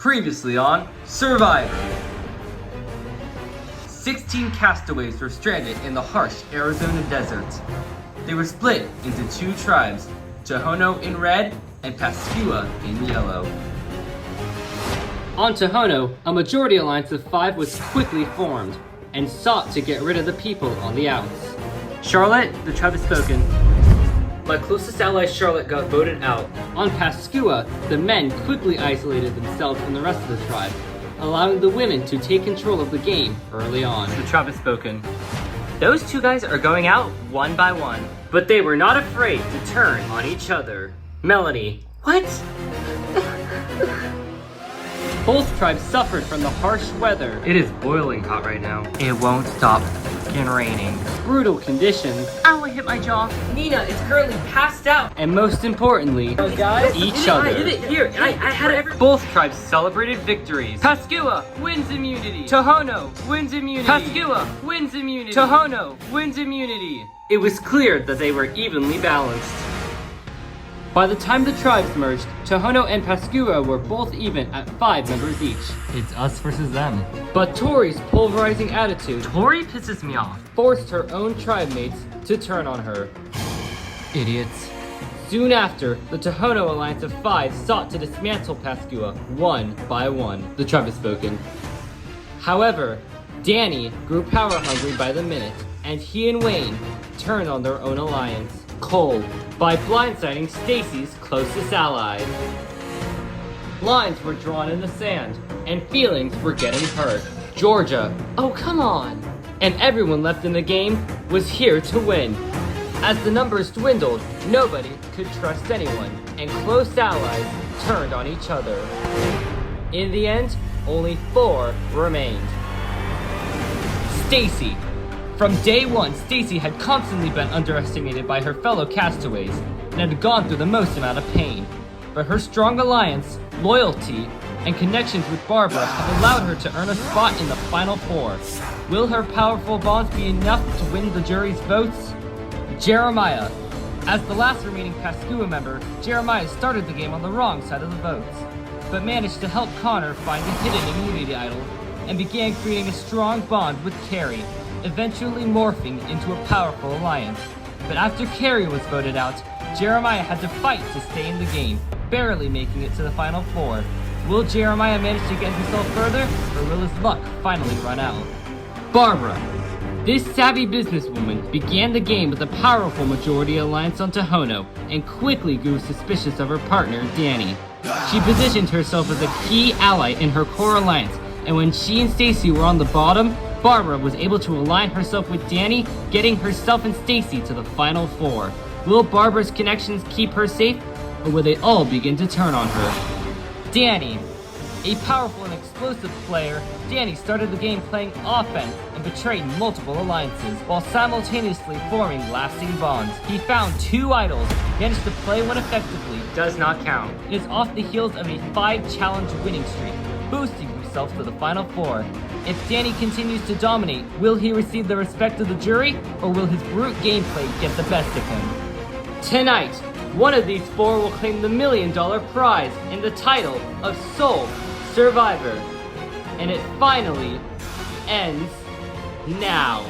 Previously on Survivor. 16 castaways were stranded in the harsh Arizona desert. They were split into two tribes, Tohono in red and Pascua in yellow. On Tohono, a majority alliance of 5 was quickly formed and sought to get rid of the people on the outs. Charlotte, the tribe has spoken. My closest ally Charlotte got voted out. On Pascua, the men quickly isolated themselves from the rest of the tribe, allowing the women to take control of the game early on. The tribe has spoken. Those two guys are going out one by one, but they were not afraid to turn on each other. Melanie. What? Both tribes suffered from the harsh weather. It is boiling hot right now. It won't stop freaking raining. Brutal conditions. Ow, I hit my jaw. Nina is currently passed out. And most importantly, guys, each other. I did it here. I had it. Both tribes celebrated victories. Pascua wins immunity. Tohono wins immunity. Pascua wins immunity. Tohono wins immunity. It was clear that they were evenly balanced. By the time the tribes merged, Tohono and Pascua were both even at 5 members each. It's us versus them. But Tori's pulverizing attitude, Tori pisses me off, forced her own tribe mates to turn on her. Idiots. Soon after, the Tohono alliance of 5 sought to dismantle Pascua one by one. The tribe has spoken. However, Danny grew power hungry by the minute, and he and Wayne turned on their own alliance, Cole, by blindsiding Stacy's closest ally. Lines were drawn in the sand, and feelings were getting hurt. Georgia, oh come on! And everyone left in the game was here to win. As the numbers dwindled, nobody could trust anyone, and close allies turned on each other. In the end, only 4 remained. Stacy. From day one, Stacy had constantly been underestimated by her fellow castaways and had gone through the most amount of pain. But her strong alliance, loyalty, and connections with Barbara have allowed her to earn a spot in the Final 4. Will her powerful bonds be enough to win the jury's votes? Jeremiah. As the last remaining Pascua member, Jeremiah started the game on the wrong side of the votes, but managed to help Connor find the hidden immunity idol and began creating a strong bond with Carrie, eventually morphing into a powerful alliance. But after Carrie was voted out, Jeremiah had to fight to stay in the game, barely making it to the Final 4. Will Jeremiah manage to get himself further, or will his luck finally run out? Barbara. This savvy businesswoman began the game with a powerful majority alliance on Tohono, and quickly grew suspicious of her partner, Danny. She positioned herself as a key ally in her core alliance, and when she and Stacy were on the bottom, Barbara was able to align herself with Danny, getting herself and Stacy to the Final 4. Will Barbara's connections keep her safe, or will they all begin to turn on her? Danny. A powerful and explosive player, Danny started the game playing offense and betrayed multiple alliances, while simultaneously forming lasting bonds. He found 2 idols, managed to play one effectively, does not count. It is off the heels of a 5-challenge winning streak, boosting himself to the Final 4. If Danny continues to dominate, will he receive the respect of the jury, or will his brute gameplay get the best of him? Tonight, one of these 4 will claim the $1 million prize in the title of Sole Survivor. And it finally ends now.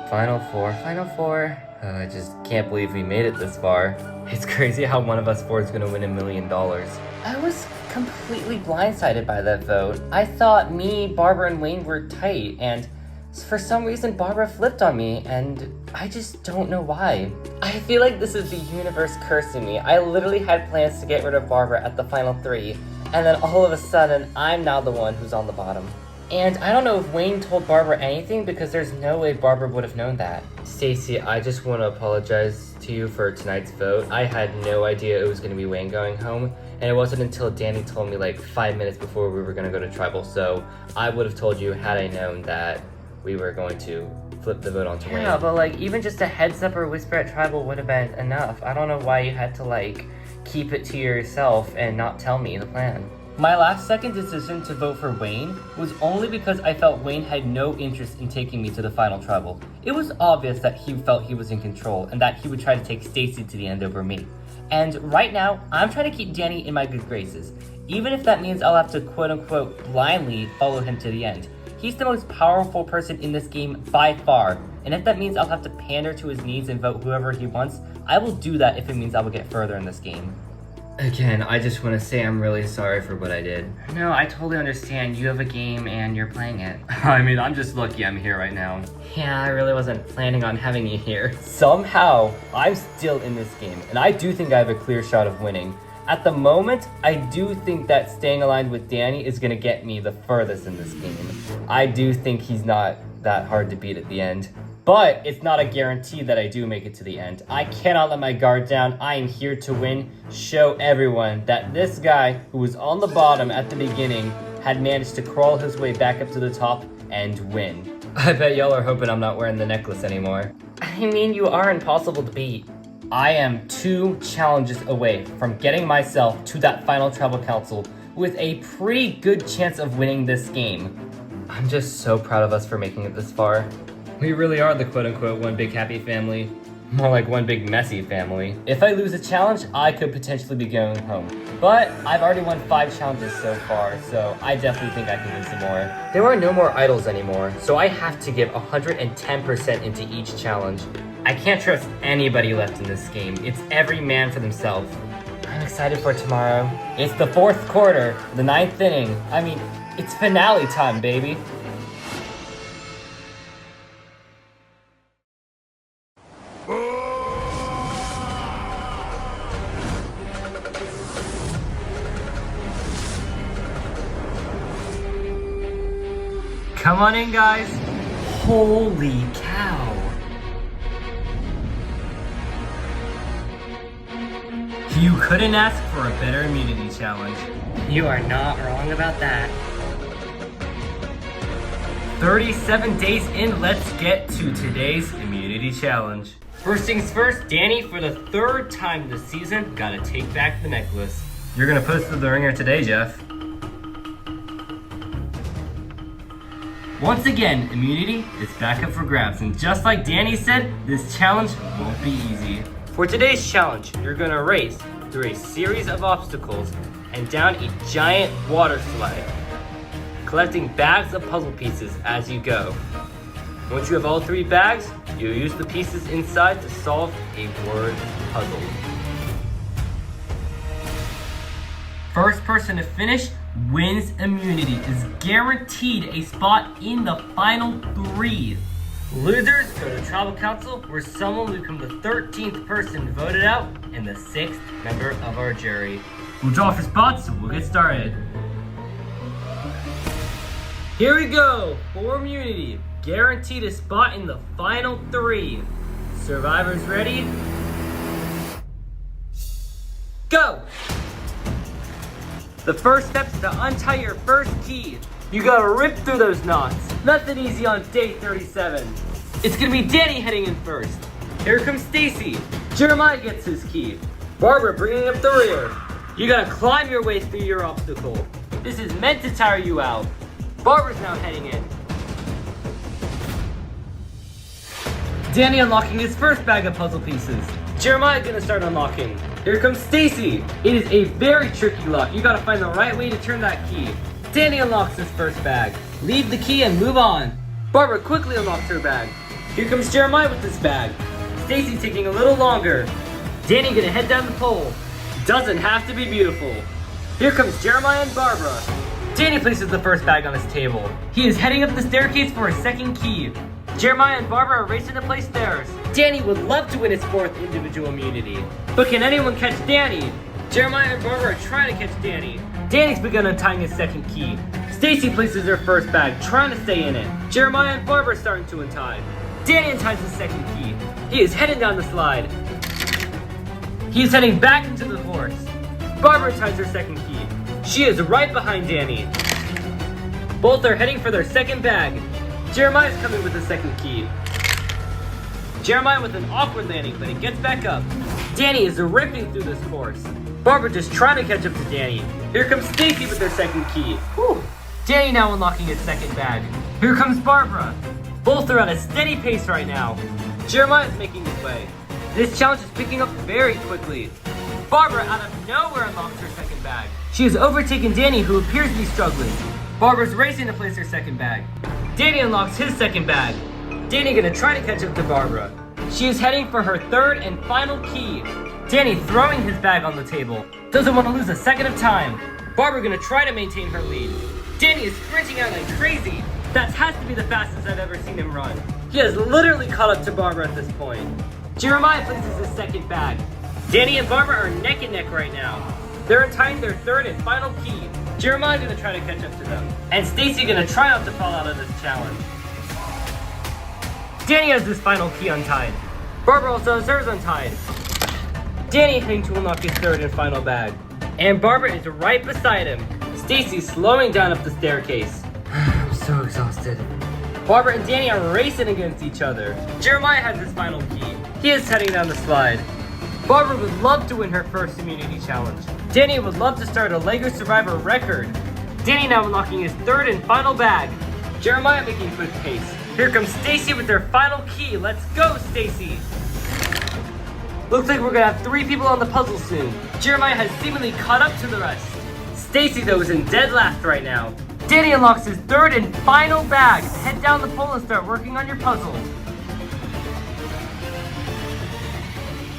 Final four. I just can't believe we made it this far. It's crazy how one of us four is gonna win $1 million. I was completely blindsided by that vote. I thought me, Barbara, and Wayne were tight, and for some reason Barbara flipped on me, and I just don't know why. I feel like this is the universe cursing me. I literally had plans to get rid of Barbara at the final 3, and then all of a sudden, I'm now the one who's on the bottom. And I don't know if Wayne told Barbara anything because there's no way Barbara would have known that. Stacy, I just want to apologize to you for tonight's vote. I had no idea it was going to be Wayne going home, and it wasn't until Danny told me like 5 minutes before we were going to go to Tribal, so I would have told you had I known that we were going to flip the vote onto Wayne. Yeah, but like even just a heads up or whisper at Tribal would have been enough. I don't know why you had to like keep it to yourself and not tell me the plan. My last second decision to vote for Wayne was only because I felt Wayne had no interest in taking me to the final Tribal. It was obvious that he felt he was in control and that he would try to take Stacy to the end over me. And right now, I'm trying to keep Danny in my good graces, even if that means I'll have to quote-unquote blindly follow him to the end. He's the most powerful person in this game by far, and if that means I'll have to pander to his needs and vote whoever he wants, I will do that if it means I will get further in this game. Again, I just want to say I'm really sorry for what I did. No, I totally understand. You have a game and you're playing it. I mean, I'm just lucky I'm here right now. Yeah, I really wasn't planning on having you here. Somehow, I'm still in this game, and I do think I have a clear shot of winning. At the moment, I do think that staying aligned with Danny is going to get me the furthest in this game. I do think he's not that hard to beat at the end. But it's not a guarantee that I do make it to the end. I cannot let my guard down. I am here to win. Show everyone that this guy who was on the bottom at the beginning had managed to crawl his way back up to the top and win. I bet y'all are hoping I'm not wearing the necklace anymore. I mean, you are impossible to beat. I am 2 challenges away from getting myself to that final Tribal Council with a pretty good chance of winning this game. I'm just so proud of us for making it this far. We really are the quote-unquote one big happy family. More like one big messy family. If I lose a challenge, I could potentially be going home. But I've already won 5 challenges so far, so I definitely think I can win some more. There are no more idols anymore, so I have to give 110% into each challenge. I can't trust anybody left in this game. It's every man for themselves. I'm excited for tomorrow. It's the 4th quarter, the 9th inning. I mean, it's finale time, baby. Come on in, guys. Holy cow. You couldn't ask for a better immunity challenge. You are not wrong about that. 37 days in, let's get to today's immunity challenge. First things first, Danny, for the 3rd time this season, gotta take back the necklace. You're gonna put it through the ringer today, Jeff. Once again, immunity is back up for grabs, and just like Danny said, this challenge won't be easy. For today's challenge, you're gonna race through a series of obstacles and down a giant water slide, collecting bags of puzzle pieces as you go. Once you have all 3 bags, you'll use the pieces inside to solve a word puzzle. First person to finish wins immunity, is guaranteed a spot in the final 3. Losers go to Tribal Council, where someone will become the 13th person voted out and the 6th member of our jury. We'll draw for spots, and we'll get started. Here we go, for immunity, guaranteed a spot in the final 3. Survivors ready? Go! The first step is to untie your first key. You gotta rip through those knots. Nothing easy on day 37. It's gonna be Danny heading in first. Here comes Stacy. Jeremiah gets his key. Barbara bringing up the rear. You gotta climb your way through your obstacle. This is meant to tire you out. Barbara's now heading in. Danny unlocking his first bag of puzzle pieces. Jeremiah gonna start unlocking. Here comes Stacy. It is a very tricky lock. You gotta find the right way to turn that key. Danny unlocks his first bag. Leave the key and move on. Barbara quickly unlocks her bag. Here comes Jeremiah with his bag. Stacy taking a little longer. Danny gonna head down the pole. Doesn't have to be beautiful. Here comes Jeremiah and Barbara. Danny places the first bag on his table. He is heading up the staircase for his second key. Jeremiah and Barbara are racing to place theirs. Danny would love to win his fourth individual immunity. But can anyone catch Danny? Jeremiah and Barbara are trying to catch Danny. Danny's begun untying his second key. Stacy places her first bag, trying to stay in it. Jeremiah and Barbara are starting to untie. Danny unties his second key. He is heading down the slide. He is heading back into the horse. Barbara ties her second key. She is right behind Danny. Both are heading for their second bag. Jeremiah is coming with the second key. Jeremiah with an awkward landing, but he gets back up. Danny is ripping through this course. Barbara just trying to catch up to Danny. Here comes Stacy with her second key. Whew. Danny now unlocking his second bag. Here comes Barbara. Both are at a steady pace right now. Jeremiah is making his way. This challenge is picking up very quickly. Barbara out of nowhere unlocks her second bag. She has overtaken Danny, who appears to be struggling. Barbara's racing to place her second bag. Danny unlocks his second bag. Danny gonna try to catch up to Barbara. She is heading for her third and final key. Danny throwing his bag on the table. Doesn't want to lose a second of time. Barbara gonna try to maintain her lead. Danny is sprinting out like crazy. That has to be the fastest I've ever seen him run. He has literally caught up to Barbara at this point. Jeremiah places his second bag. Danny and Barbara are neck and neck right now. They're untying their third and final key. Jeremiah gonna try to catch up to them. And Stacy gonna try not to fall out of this challenge. Danny has his final key untied. Barbara also has hers untied. Danny heading to unlock his third and final bag. And Barbara is right beside him. Stacy slowing down up the staircase. I'm so exhausted. Barbara and Danny are racing against each other. Jeremiah has his final key. He is heading down the slide. Barbara would love to win her first immunity challenge. Danny would love to start a Lego Survivor record. Danny now unlocking his third and final bag. Jeremiah making quick pace. Here comes Stacy with their final key. Let's go, Stacy! Looks like we're gonna have 3 people on the puzzle soon. Jeremiah has seemingly caught up to the rest. Stacy, though, is in dead last right now. Danny unlocks his third and final bag. Head down the pole and start working on your puzzle.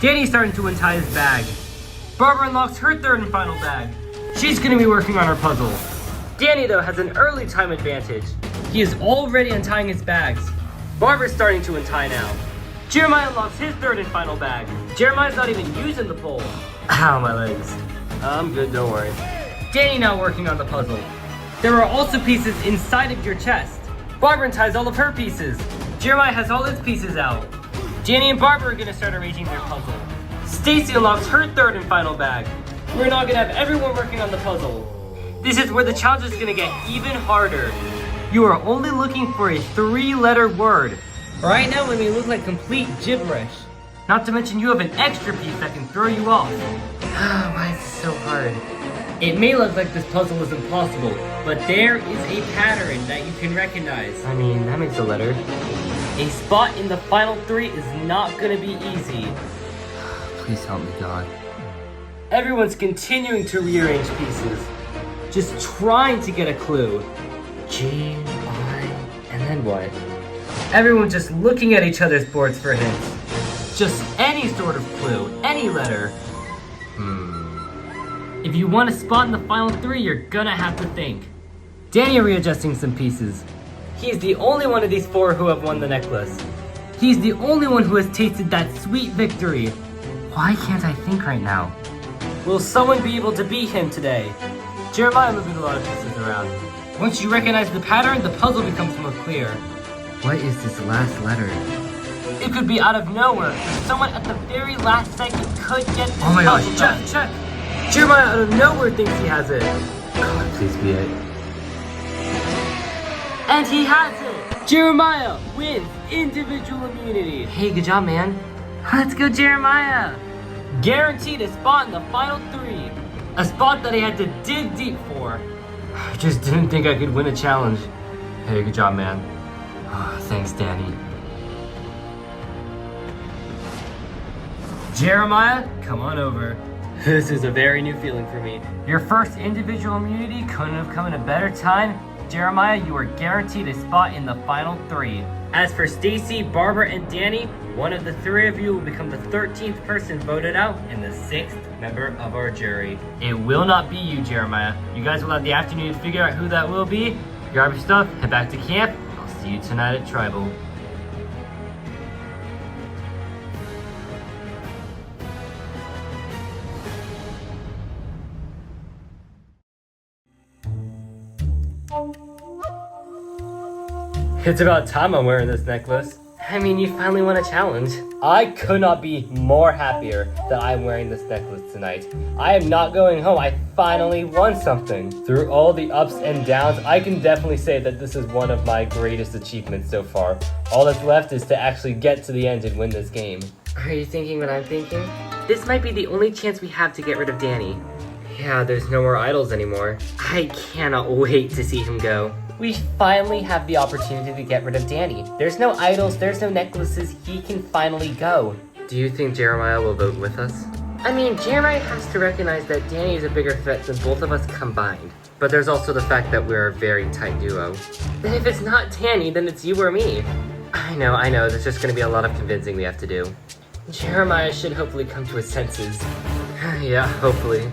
Danny's starting to untie his bag. Barbara unlocks her third and final bag. She's gonna be working on her puzzle. Danny, though, has an early time advantage. He is already untying his bags. Barbara's starting to untie now. Jeremiah unlocks his third and final bag. Jeremiah's not even using the pole. Ow, my legs. I'm good, don't worry. Danny now working on the puzzle. There are also pieces inside of your chest. Barbara unties all of her pieces. Jeremiah has all his pieces out. Danny and Barbara are gonna start arranging their puzzle. Stacy unlocks her third and final bag. We're now gonna have everyone working on the puzzle. This is where the challenge is gonna get even harder. You are only looking for a 3-letter word. Right now it may look like complete gibberish. Not to mention you have an extra piece that can throw you off. Why is this so hard? It may look like this puzzle is impossible, but there is a pattern that you can recognize. I mean, that makes a letter. A spot in the final 3 is not gonna be easy. Please help me, God. Everyone's continuing to rearrange pieces, just trying to get a clue. G, I, and then what? Everyone's just looking at each other's boards for hints. Just any sort of clue, any letter. If you want a spot in the final 3, you're gonna have to think. Danny readjusting some pieces. He's the only one of these 4 who have won the necklace. He's the only one who has tasted that sweet victory. Why can't I think right now? Will someone be able to beat him today? Jeremiah moving a lot of pieces around. Once you recognize the pattern, the puzzle becomes more clear. What is this last letter? It could be out of nowhere. Someone at the very last second could get this puzzle. Oh my gosh, check! Jeremiah out of nowhere thinks he has it. God, please be it. And he has it! Jeremiah wins individual immunity. Hey, good job, man. Let's go, Jeremiah! Guaranteed a spot in the final 3. A spot that he had to dig deep for. I just didn't think I could win a challenge. Hey, good job, man. Oh, thanks, Danny. Jeremiah, come on over. This is a very new feeling for me. Your first individual immunity couldn't have come at a better time. Jeremiah, you are guaranteed a spot in the final 3. As for Stacy, Barbara, and Danny, one of the 3 of you will become the 13th person voted out and the 6th member of our jury. It will not be you, Jeremiah. You guys will have the afternoon to figure out who that will be. Grab your stuff, head back to camp. I'll see you tonight at Tribal. It's about time I'm wearing this necklace. I mean, you finally won a challenge. I could not be more happier that I'm wearing this necklace tonight. I am not going home. I finally won something. Through all the ups and downs, I can definitely say that this is one of my greatest achievements so far. All that's left is to actually get to the end and win this game. Are you thinking what I'm thinking? This might be the only chance we have to get rid of Danny. Yeah, there's no more idols anymore. I cannot wait to see him go. We finally have the opportunity to get rid of Danny. There's no idols, there's no necklaces, he can finally go. Do you think Jeremiah will vote with us? I mean, Jeremiah has to recognize that Danny is a bigger threat than both of us combined. But there's also the fact that we're a very tight duo. Then if it's not Danny, then it's you or me. I know, there's just gonna be a lot of convincing we have to do. Jeremiah should hopefully come to his senses. Yeah, hopefully.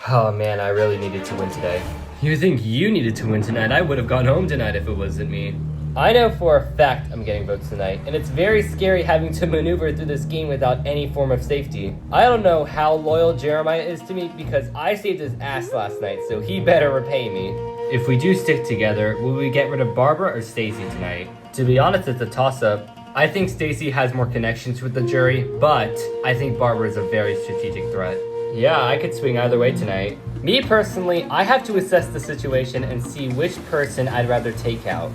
Oh man, I really needed to win today. You think you needed to win tonight? I would have gone home tonight if it wasn't me. I know for a fact I'm getting votes tonight, and it's very scary having to maneuver through this game without any form of safety. I don't know how loyal Jeremiah is to me because I saved his ass last night, so he better repay me. If we do stick together, will we get rid of Barbara or Stacy tonight? To be honest, it's a toss-up. I think Stacy has more connections with the jury, but I think Barbara is a very strategic threat. Yeah, I could swing either way tonight. Me personally, I have to assess the situation and see which person I'd rather take out.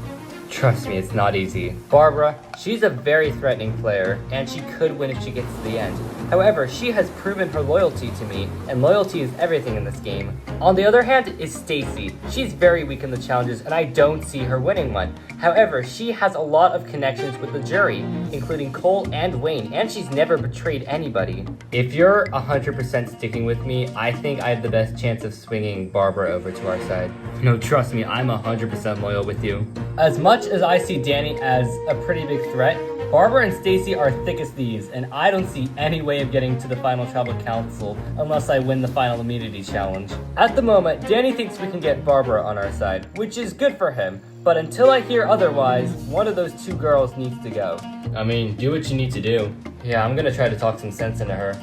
Trust me, it's not easy. Barbara, she's a very threatening player, and she could win if she gets to the end. However, she has proven her loyalty to me, and loyalty is everything in this game. On the other hand is Stacy. She's very weak in the challenges, and I don't see her winning one. However, she has a lot of connections with the jury, including Cole and Wayne, and she's never betrayed anybody. If you're 100% sticking with me, I think I have the best chance of swinging Barbara over to our side. No, trust me, I'm 100% loyal with you. As much as I see Danny as a pretty big threat, Barbara and Stacy are thick as thieves, and I don't see any way of getting to the final tribal council unless I win the final immunity challenge. At the moment, Danny thinks we can get Barbara on our side, which is good for him, but until I hear otherwise, one of those 2 girls needs to go. I mean, do what you need to do. Yeah, I'm gonna try to talk some sense into her.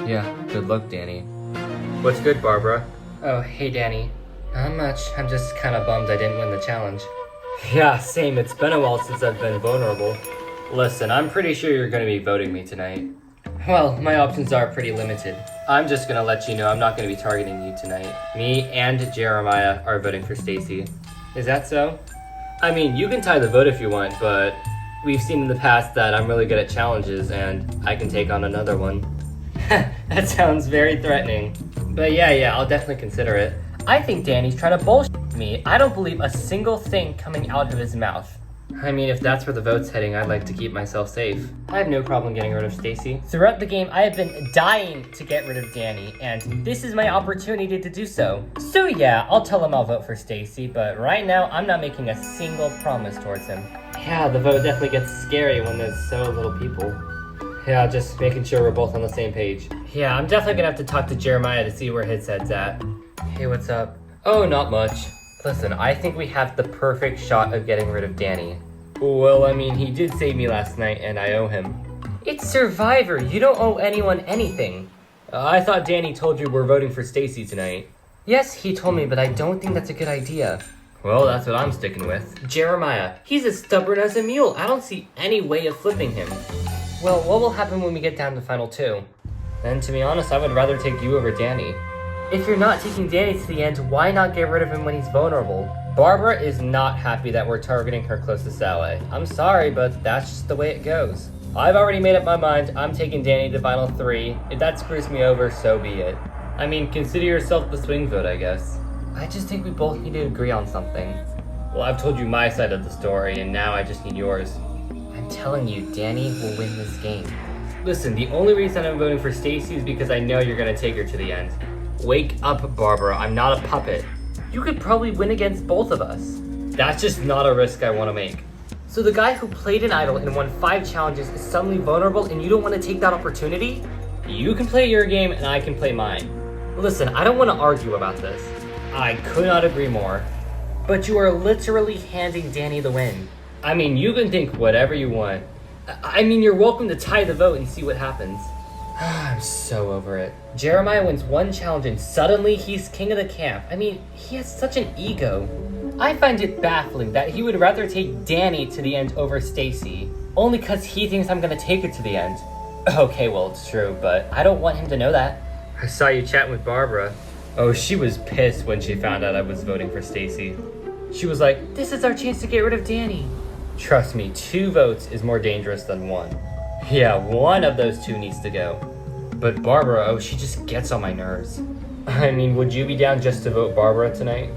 Yeah, good luck, Danny. What's good, Barbara? Oh, hey, Danny. Not much. I'm just kind of bummed I didn't win the challenge. Yeah, same. It's been a while since I've been vulnerable. Listen, I'm pretty sure you're gonna be voting me tonight. Well, my options are pretty limited. I'm just gonna let you know I'm not gonna be targeting you tonight. Me and Jeremiah are voting for Stacy. Is that so? I mean, you can tie the vote if you want, but we've seen in the past that I'm really good at challenges and I can take on another one. That sounds very threatening. But yeah, I'll definitely consider it. I think Danny's trying to bullshit me. I don't believe a single thing coming out of his mouth. I mean, if that's where the vote's heading, I'd like to keep myself safe. I have no problem getting rid of Stacy. Throughout the game, I have been dying to get rid of Danny, and this is my opportunity to do so. So yeah, I'll tell him I'll vote for Stacy, but right now, I'm not making a single promise towards him. Yeah, the vote definitely gets scary when there's so little people. Yeah, just making sure we're both on the same page. Yeah, I'm definitely gonna have to talk to Jeremiah to see where his head's at. Hey, what's up? Oh, not much. Listen, I think we have the perfect shot of getting rid of Danny. Well, I mean, he did save me last night, and I owe him. It's Survivor. You don't owe anyone anything. I thought Danny told you we're voting for Stacy tonight. Yes, he told me, but I don't think that's a good idea. Well, that's what I'm sticking with. Jeremiah, he's as stubborn as a mule. I don't see any way of flipping him. Well, what will happen when we get down to final 2? And to be honest, I would rather take you over Danny. If you're not taking Danny to the end, why not get rid of him when he's vulnerable? Barbara is not happy that we're targeting her closest ally. I'm sorry, but that's just the way it goes. I've already made up my mind. I'm taking Danny to final 3. If that screws me over, so be it. I mean, consider yourself the swing vote, I guess. I just think we both need to agree on something. Well, I've told you my side of the story, and now I just need yours. I'm telling you, Danny will win this game. Listen, the only reason I'm voting for Stacy is because I know you're gonna take her to the end. Wake up, Barbara. I'm not a puppet. You could probably win against both of us. That's just not a risk I want to make. So the guy who played an idol and won 5 challenges is suddenly vulnerable and you don't want to take that opportunity? You can play your game and I can play mine. Listen, I don't want to argue about this. I could not agree more. But you are literally handing Danny the win. I mean, you can think whatever you want. I mean, you're welcome to tie the vote and see what happens. I'm so over it. Jeremiah wins 1 challenge and suddenly he's king of the camp. I mean, he has such an ego. I find it baffling that he would rather take Danny to the end over Stacy, only because he thinks I'm gonna take her to the end. Okay, well, it's true, but I don't want him to know that. I saw you chatting with Barbara. Oh, she was pissed when she found out I was voting for Stacy. She was like, this is our chance to get rid of Danny. Trust me, 2 votes is more dangerous than 1. Yeah, 1 of those 2 needs to go. But Barbara, oh, she just gets on my nerves. I mean, would you be down just to vote Barbara tonight?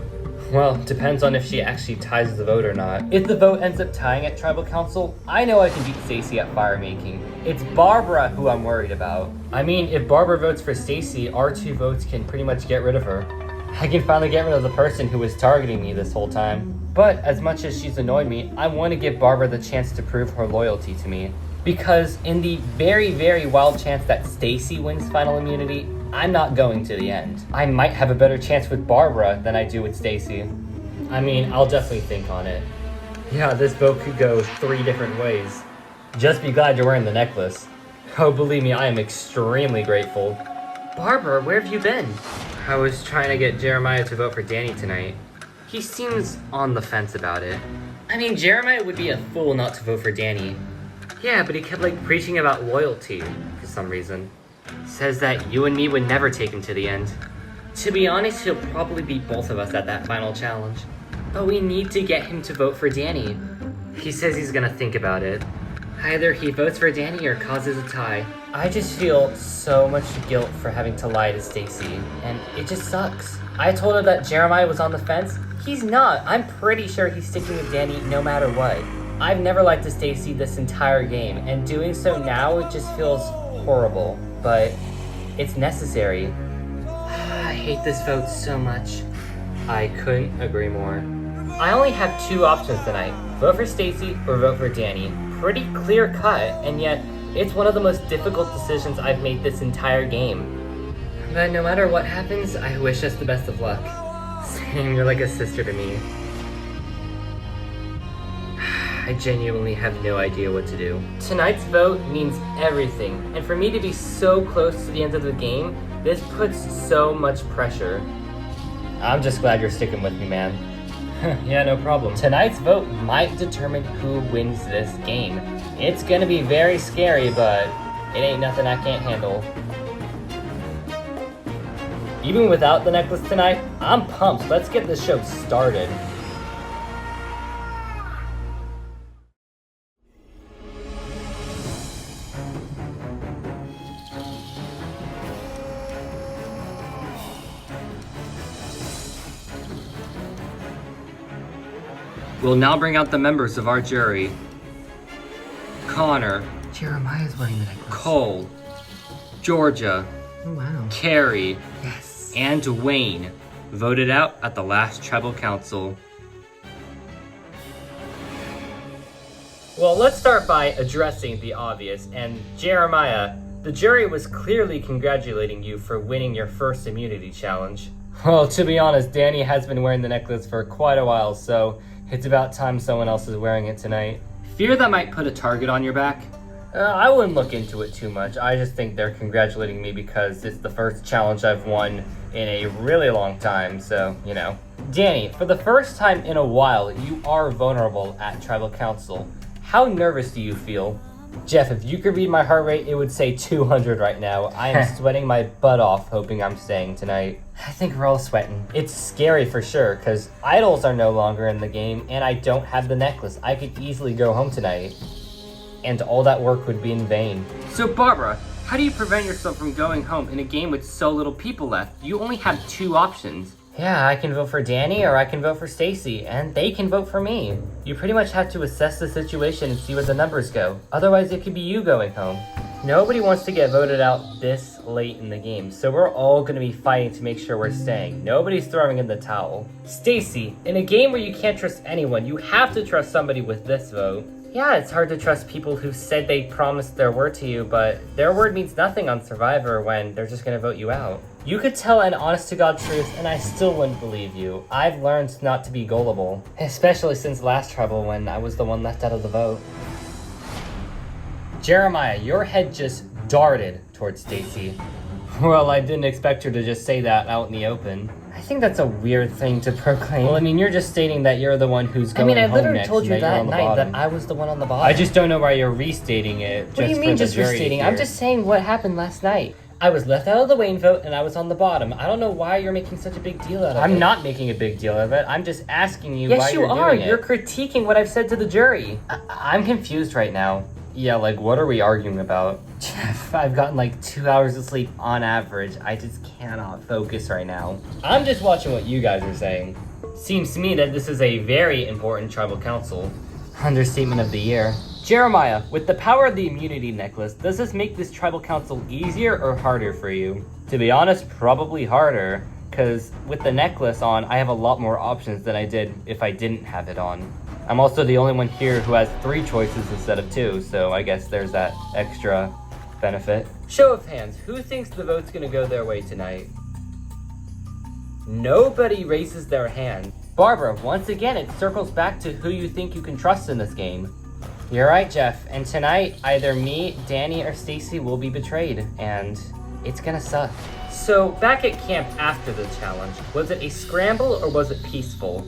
Well, depends on if she actually ties the vote or not. If the vote ends up tying at Tribal Council, I know I can beat Stacy at fire making. It's Barbara who I'm worried about. I mean, if Barbara votes for Stacy, our 2 votes can pretty much get rid of her. I can finally get rid of the person who was targeting me this whole time. But as much as she's annoyed me, I want to give Barbara the chance to prove her loyalty to me. Because in the very, very wild chance that Stacy wins final immunity, I'm not going to the end. I might have a better chance with Barbara than I do with Stacy. I mean, I'll definitely think on it. Yeah, this vote could go 3 different ways. Just be glad you're wearing the necklace. Oh, believe me, I am extremely grateful. Barbara, where have you been? I was trying to get Jeremiah to vote for Danny tonight. He seems on the fence about it. I mean, Jeremiah would be a fool not to vote for Danny. Yeah, but he kept preaching about loyalty for some reason. Says that you and me would never take him to the end. To be honest, he'll probably beat both of us at that final challenge. But we need to get him to vote for Danny. He says he's gonna think about it. Either he votes for Danny or causes a tie. I just feel so much guilt for having to lie to Stacy, and it just sucks. I told her that Jeremiah was on the fence. He's not. I'm pretty sure he's sticking with Danny no matter what. I've never lied to Stacy this entire game, and doing so now, it just feels horrible. But it's necessary. I hate this vote so much. I couldn't agree more. I only have 2 options tonight. Vote for Stacy or vote for Danny. Pretty clear cut, and yet it's one of the most difficult decisions I've made this entire game. But no matter what happens, I wish us the best of luck. Same, you're like a sister to me. I genuinely have no idea what to do. Tonight's vote means everything, and for me to be so close to the end of the game, this puts so much pressure. I'm just glad you're sticking with me, man. Yeah, no problem. Tonight's vote might determine who wins this game. It's gonna be very scary, but it ain't nothing I can't handle. Even without the necklace tonight, I'm pumped. Let's get this show started. We'll now bring out the members of our jury. Connor. Jeremiah's wearing the necklace. Cole. Georgia. Oh, wow. Carrie. Yes. And Wayne voted out at the last tribal council. Well, let's start by addressing the obvious. And Jeremiah, the jury was clearly congratulating you for winning your first immunity challenge. Well, to be honest, Danny has been wearing the necklace for quite a while, so it's about time someone else is wearing it tonight. Fear that might put a target on your back? I wouldn't look into it too much. I just think they're congratulating me because it's the first challenge I've won in a really long time, so, you know. Danny, for the first time in a while, you are vulnerable at Tribal Council. How nervous do you feel? Jeff, if you could read my heart rate, it would say 200 right now. I am sweating my butt off hoping I'm staying tonight. I think we're all sweating. It's scary for sure, because idols are no longer in the game, and I don't have the necklace. I could easily go home tonight, and all that work would be in vain. So Barbara, how do you prevent yourself from going home in a game with so little people left? You only have 2 options. Yeah, I can vote for Danny or I can vote for Stacy, and they can vote for me. You pretty much have to assess the situation and see where the numbers go. Otherwise, it could be you going home. Nobody wants to get voted out this late in the game, so we're all gonna be fighting to make sure we're staying. Nobody's throwing in the towel. Stacy, in a game where you can't trust anyone, you have to trust somebody with this vote. Yeah, it's hard to trust people who said they promised their word to you, but their word means nothing on Survivor when they're just gonna vote you out. You could tell an honest-to-God truth, and I still wouldn't believe you. I've learned not to be gullible, especially since last trouble when I was the one left out of the vote. Jeremiah, your head just darted towards Stacy. Well, I didn't expect her to just say that out in the open. I think that's a weird thing to proclaim. Well, I mean, you're just stating that you're the one who's going home next. I literally told you that night that I was the one on the bottom. I just don't know why you're restating it. What do you mean just restating? I'm just saying what happened last night. I was left out of the Wayne vote and I was on the bottom. I don't know why you're making such a big deal out of it. I'm not making a big deal of it. I'm just asking you why you're doing it. Yes, you are. You're critiquing what I've said to the jury. I'm confused right now. Yeah, like, what are we arguing about? Jeff, I've gotten like 2 hours of sleep on average. I just cannot focus right now. I'm just watching what you guys are saying. Seems to me that this is a very important tribal council. Understatement of the year. Jeremiah, with the power of the immunity necklace, does this make this tribal council easier or harder for you? To be honest, probably harder, because with the necklace on, I have a lot more options than I did if I didn't have it on. I'm also the only one here who has 3 choices instead of 2, so I guess there's that extra benefit. Show of hands, who thinks the vote's gonna go their way tonight? Nobody raises their hand. Barbara, once again, it circles back to who you think you can trust in this game. You're right, Jeff, and tonight, either me, Danny, or Stacy will be betrayed, and it's gonna suck. So, back at camp after the challenge, was it a scramble or was it peaceful?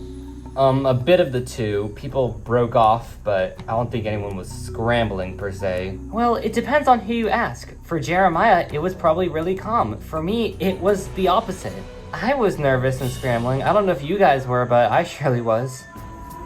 A bit of the two. People broke off, but I don't think anyone was scrambling per se. Well, it depends on who you ask. For Jeremiah, it was probably really calm. For me, it was the opposite. I was nervous and scrambling. I don't know if you guys were, but I surely was.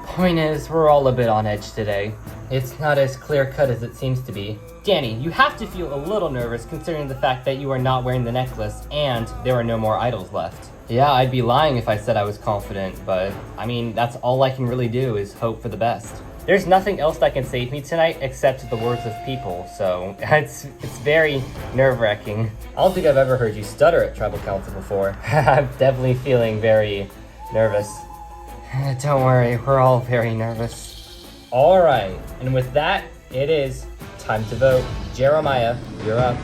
Point is, we're all a bit on edge today. It's not as clear-cut as it seems to be. Danny, you have to feel a little nervous considering the fact that you are not wearing the necklace and there are no more idols left. Yeah, I'd be lying if I said I was confident, but I mean, that's all I can really do is hope for the best. There's nothing else that can save me tonight except the words of people, so it's very nerve-wracking. I don't think I've ever heard you stutter at Tribal Council before. I'm definitely feeling very nervous. Don't worry, we're all very nervous. Alright, and with that, it is time to vote. Jeremiah, you're up.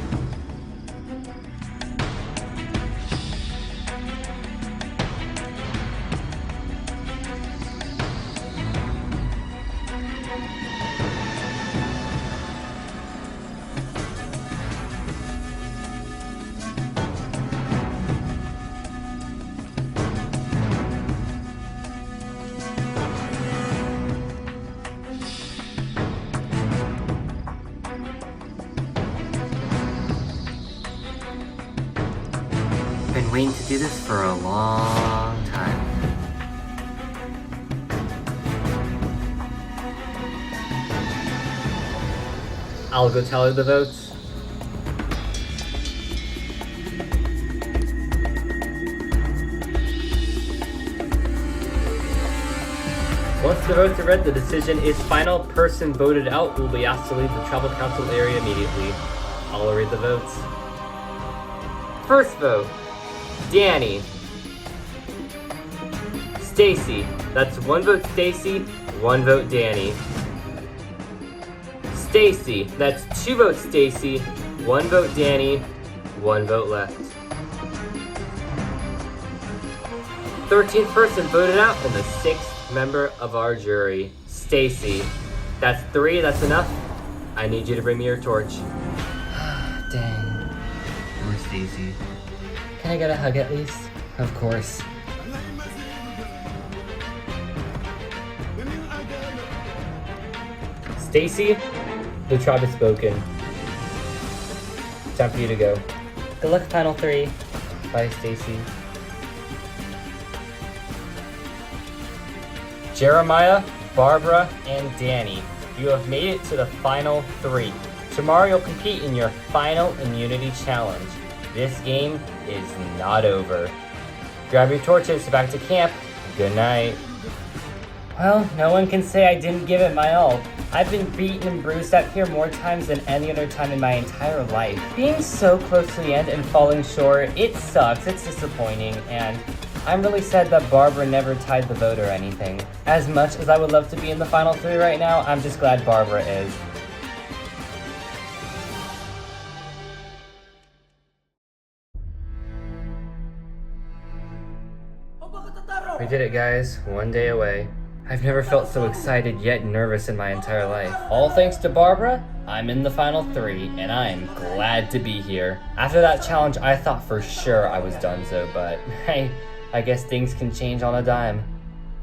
Been waiting to do this for a long time. I'll go tally the votes. Once the votes are read, the decision is final. Person voted out will be asked to leave the Tribal Council area immediately. I'll read the votes. First vote, Danny. Stacy. That's 1 vote Stacy, 1 vote Danny. Stacy. That's 2 votes Stacy, 1 vote Danny, 1 vote left. 13th person voted out and the 6th member of our jury, Stacy. That's 3, that's enough. I need you to bring me your torch. Dang. Poor Stacy. Can I get a hug at least? Of course. Stacy, the tribe has spoken. Time for you to go. Good luck, final 3. Bye, Stacy. Jeremiah, Barbara, and Danny, you have made it to the final 3. Tomorrow you'll compete in your final immunity challenge. This game is not over. Grab your torches, back to camp. Good night. Well, no one can say I didn't give it my all. I've been beaten and bruised out here more times than any other time in my entire life. Being so close to the end and falling short, it sucks, it's disappointing, and I'm really sad that Barbara never tied the vote or anything. As much as I would love to be in the final 3 right now, I'm just glad Barbara is. We did it, guys. 1 day away. I've never felt so excited yet nervous in my entire life. All thanks to Barbara, I'm in the final 3, and I'm glad to be here. After that challenge, I thought for sure I was donezo, but hey, I guess things can change on a dime.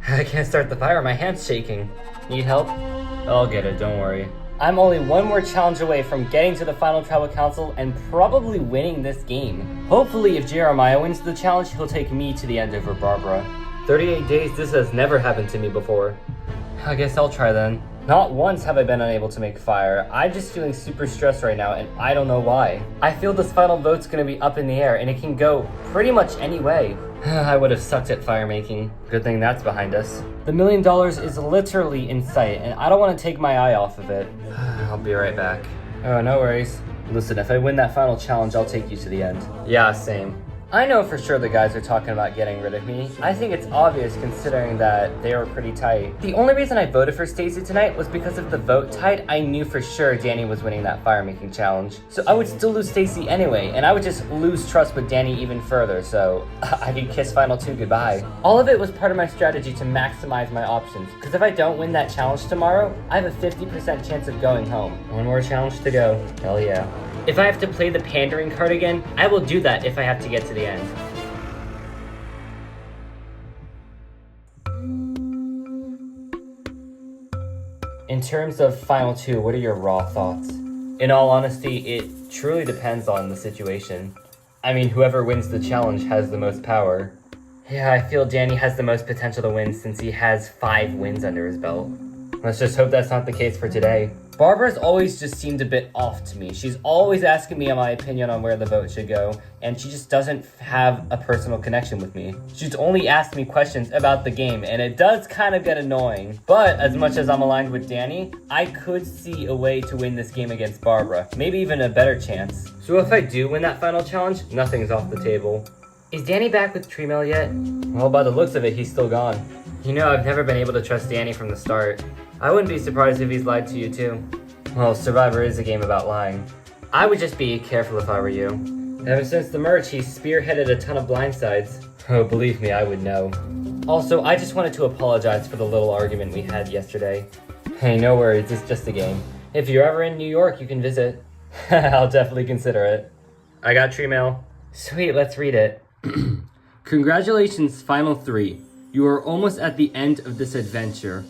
I can't start the fire, my hand's shaking. Need help? I'll get it, don't worry. I'm only one more challenge away from getting to the final tribal council and probably winning this game. Hopefully, if Jeremiah wins the challenge, he'll take me to the end over Barbara. 38 days, this has never happened to me before. I guess I'll try then. Not once have I been unable to make fire. I'm just feeling super stressed right now and I don't know why. I feel this final vote's gonna be up in the air and it can go pretty much any way. I would have sucked at fire making. Good thing that's behind us. The $1 million is literally in sight and I don't want to take my eye off of it. I'll be right back. Oh, no worries. Listen, if I win that final challenge, I'll take you to the end. Yeah, same. I know for sure the guys are talking about getting rid of me. I think it's obvious considering that they were pretty tight. The only reason I voted for Stacy tonight was because if the vote tied, I knew for sure Danny was winning that fire making challenge. So I would still lose Stacy anyway, and I would just lose trust with Danny even further, so I could kiss final 2 goodbye. All of it was part of my strategy to maximize my options, because if I don't win that challenge tomorrow, I have a 50% chance of going home. One more challenge to go. Hell yeah. If I have to play the pandering card again, I will do that if I have to get to the end. In terms of final 2, what are your raw thoughts? In all honesty, it truly depends on the situation. I mean, whoever wins the challenge has the most power. Yeah, I feel Danny has the most potential to win since he has 5 wins under his belt. Let's just hope that's not the case for today. Barbara's always just seemed a bit off to me. She's always asking me my opinion on where the vote should go, and she just doesn't have a personal connection with me. She's only asked me questions about the game, and it does kind of get annoying. But as much as I'm aligned with Danny, I could see a way to win this game against Barbara. Maybe even a better chance. So if I do win that final challenge, nothing's off the table. Is Danny back with Tree Mail yet? Well, by the looks of it, he's still gone. You know, I've never been able to trust Danny from the start. I wouldn't be surprised if he's lied to you too. Well, Survivor is a game about lying. I would just be careful if I were you. Ever since the merge, he's spearheaded a ton of blindsides. Oh, believe me, I would know. Also, I just wanted to apologize for the little argument we had yesterday. Hey, no worries, it's just a game. If you're ever in New York, you can visit. I'll definitely consider it. I got Tree Mail. Sweet, let's read it. Congratulations, Final 3. You are almost at the end of this adventure.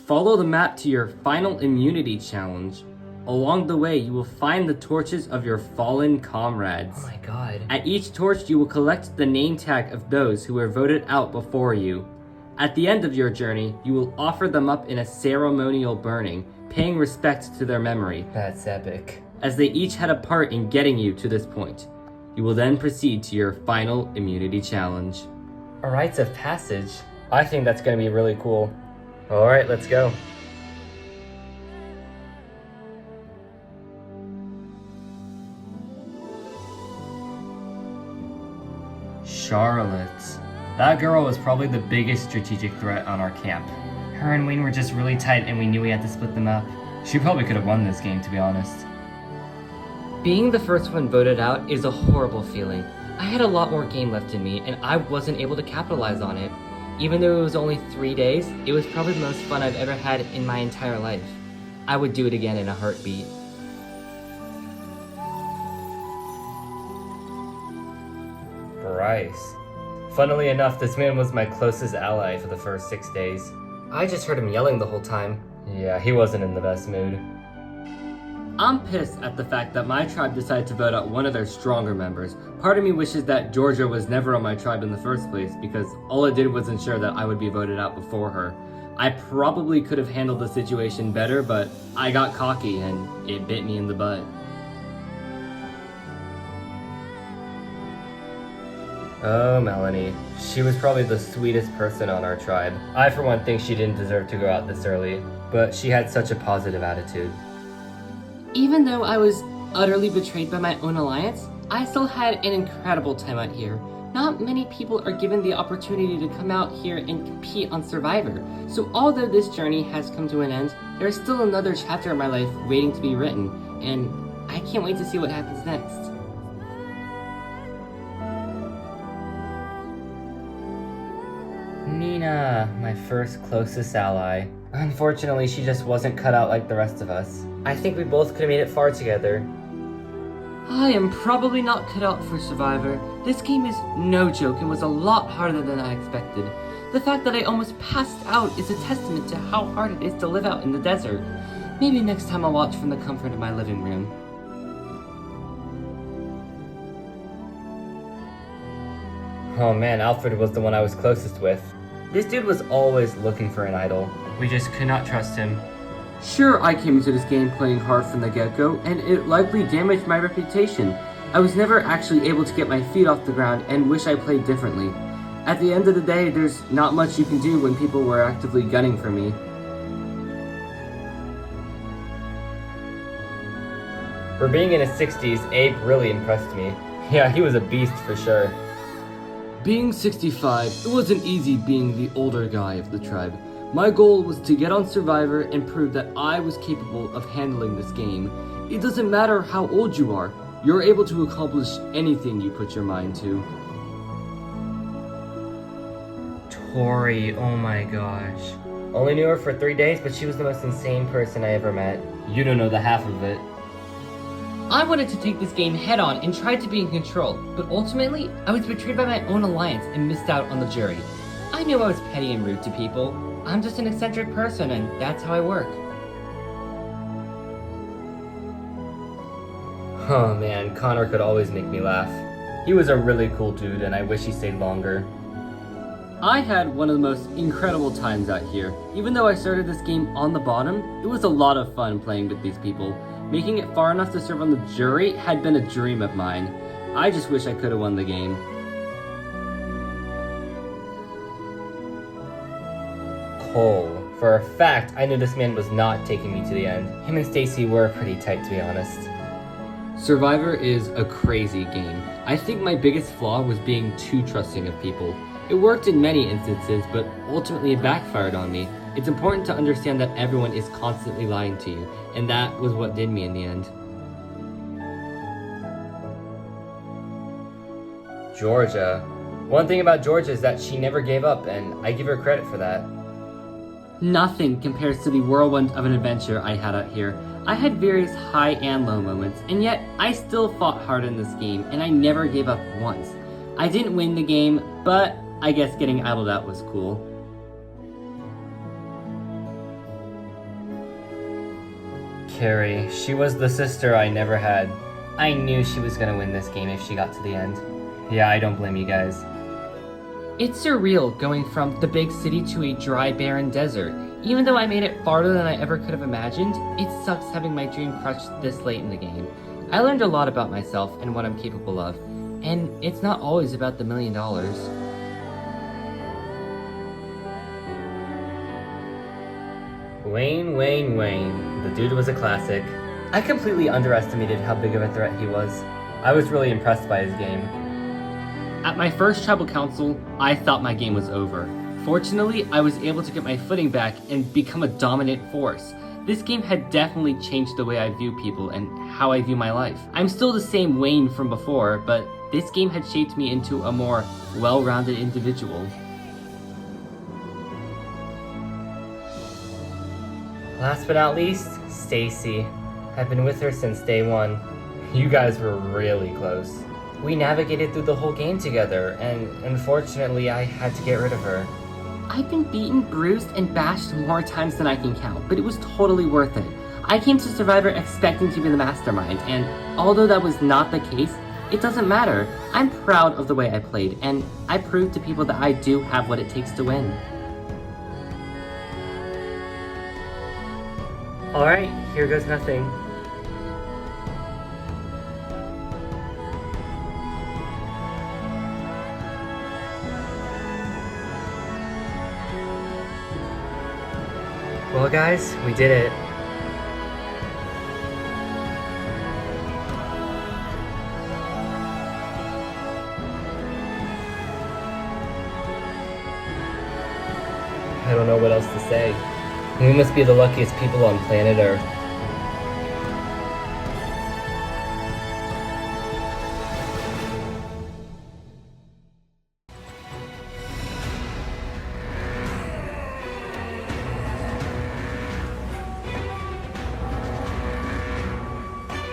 Follow the map to your final immunity challenge. Along the way, you will find the torches of your fallen comrades. Oh my god. At each torch, you will collect the name tag of those who were voted out before you. At the end of your journey, you will offer them up in a ceremonial burning, paying respect to their memory. That's epic. As they each had a part in getting you to this point. You will then proceed to your final immunity challenge. A rites of passage? I think that's going to be really cool. Alright, let's go. Charlotte. That girl was probably the biggest strategic threat on our camp. Her and Wayne were just really tight and we knew we had to split them up. She probably could have won this game, to be honest. Being the first one voted out is a horrible feeling. I had a lot more game left in me and I wasn't able to capitalize on it. Even though it was only 3 days, it was probably the most fun I've ever had in my entire life. I would do it again in a heartbeat. Bryce. Funnily enough, this man was my closest ally for the first 6 days. I just heard him yelling the whole time. Yeah, he wasn't in the best mood. I'm pissed at the fact that my tribe decided to vote out one of their stronger members. Part of me wishes that Georgia was never on my tribe in the first place because all it did was ensure that I would be voted out before her. I probably could have handled the situation better, but I got cocky and it bit me in the butt. Oh, Melanie. She was probably the sweetest person on our tribe. I, for one, think she didn't deserve to go out this early, but she had such a positive attitude. Even though I was utterly betrayed by my own alliance, I still had an incredible time out here. Not many people are given the opportunity to come out here and compete on Survivor. So although this journey has come to an end, there is still another chapter of my life waiting to be written, and I can't wait to see what happens next. Nina, my first closest ally. Unfortunately, she just wasn't cut out like the rest of us. I think we both could have made it far together. I am probably not cut out for Survivor. This game is no joke and was a lot harder than I expected. The fact that I almost passed out is a testament to how hard it is to live out in the desert. Maybe next time I'll watch from the comfort of my living room. Oh man, Alfred was the one I was closest with. This dude was always looking for an idol. We just could not trust him. Sure, I came into this game playing hard from the get-go, and it likely damaged my reputation. I was never actually able to get my feet off the ground and wish I played differently. At the end of the day, there's not much you can do when people were actively gunning for me. For being in his 60s, Abe really impressed me. Yeah, he was a beast for sure. Being 65, it wasn't easy being the older guy of the tribe. My goal was to get on Survivor and prove that I was capable of handling this game. It doesn't matter how old you are, you're able to accomplish anything you put your mind to. Tori, oh my gosh. Only knew her for 3 days, but she was the most insane person I ever met. You don't know the half of it. I wanted to take this game head on and try to be in control, but ultimately, I was betrayed by my own alliance and missed out on the jury. I knew I was petty and rude to people. I'm just an eccentric person, and that's how I work. Oh man, Connor could always make me laugh. He was a really cool dude, and I wish he stayed longer. I had one of the most incredible times out here. Even though I started this game on the bottom, it was a lot of fun playing with these people. Making it far enough to serve on the jury had been a dream of mine. I just wish I could have won the game. Cole. For a fact, I knew this man was not taking me to the end. Him and Stacy were pretty tight, to be honest. Survivor is a crazy game. I think my biggest flaw was being too trusting of people. It worked in many instances, but ultimately it backfired on me. It's important to understand that everyone is constantly lying to you, and that was what did me in the end. Georgia. One thing about Georgia is that she never gave up, and I give her credit for that. Nothing compares to the whirlwind of an adventure I had out here. I had various high and low moments, and yet I still fought hard in this game, and I never gave up once. I didn't win the game, but I guess getting idled out was cool. Carrie, she was the sister I never had. I knew she was gonna win this game if she got to the end. Yeah, I don't blame you guys. It's surreal going from the big city to a dry, barren desert. Even though I made it farther than I ever could have imagined, it sucks having my dream crushed this late in the game. I learned a lot about myself and what I'm capable of, and it's not always about the $1 million. Wayne. The dude was a classic. I completely underestimated how big of a threat he was. I was really impressed by his game. At my first tribal council, I thought my game was over. Fortunately, I was able to get my footing back and become a dominant force. This game had definitely changed the way I view people and how I view my life. I'm still the same Wayne from before, but this game had shaped me into a more well-rounded individual. Last but not least, Stacy. I've been with her since day one. You guys were really close. We navigated through the whole game together, and unfortunately I had to get rid of her. I've been beaten, bruised, and bashed more times than I can count, but it was totally worth it. I came to Survivor expecting to be the mastermind, and although that was not the case, it doesn't matter. I'm proud of the way I played, and I proved to people that I do have what it takes to win. Alright, here goes nothing. Well, guys, we did it. I don't know what else to say. We must be the luckiest people on planet Earth.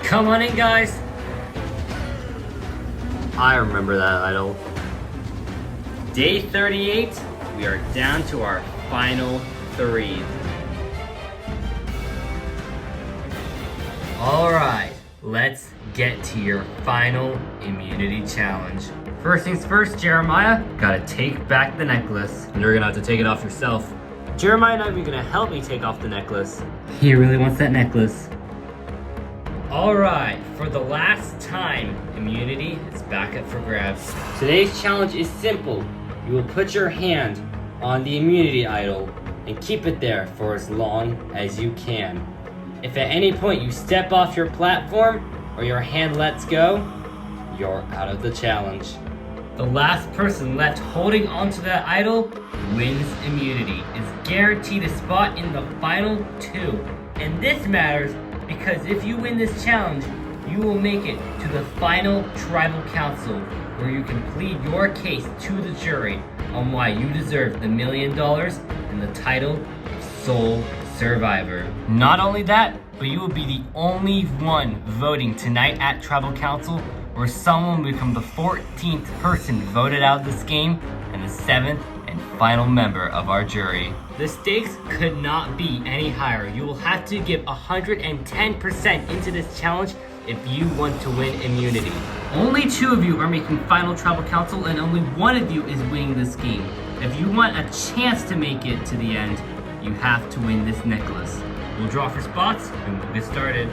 Come on in, guys. I remember that idol. Day 38, we are down to our final 3. Alright, let's get to your final immunity challenge. First things first, Jeremiah, gotta take back the necklace. You're gonna have to take it off yourself. Jeremiah and I are gonna help me take off the necklace. He really wants that necklace. Alright, for the last time, immunity is back up for grabs. Today's challenge is simple. You will put your hand on the immunity idol and keep it there for as long as you can. If at any point you step off your platform or your hand lets go, you're out of the challenge. The last person left holding onto that idol wins immunity, is guaranteed a spot in the final 2. And this matters because if you win this challenge, you will make it to the final tribal council where you can plead your case to the jury on why you deserve the $1 million and the title of sole survivor. Not only that, but you will be the only one voting tonight at tribal council where someone will become the 14th person voted out of this game and the 7th and final member of our jury. The stakes could not be any higher. You will have to give 110% into this challenge if you want to win immunity. Only 2 of you are making final tribal council and only 1 of you is winning this game. If you want a chance to make it to the end, you have to win this necklace. We'll draw for spots and we'll get started.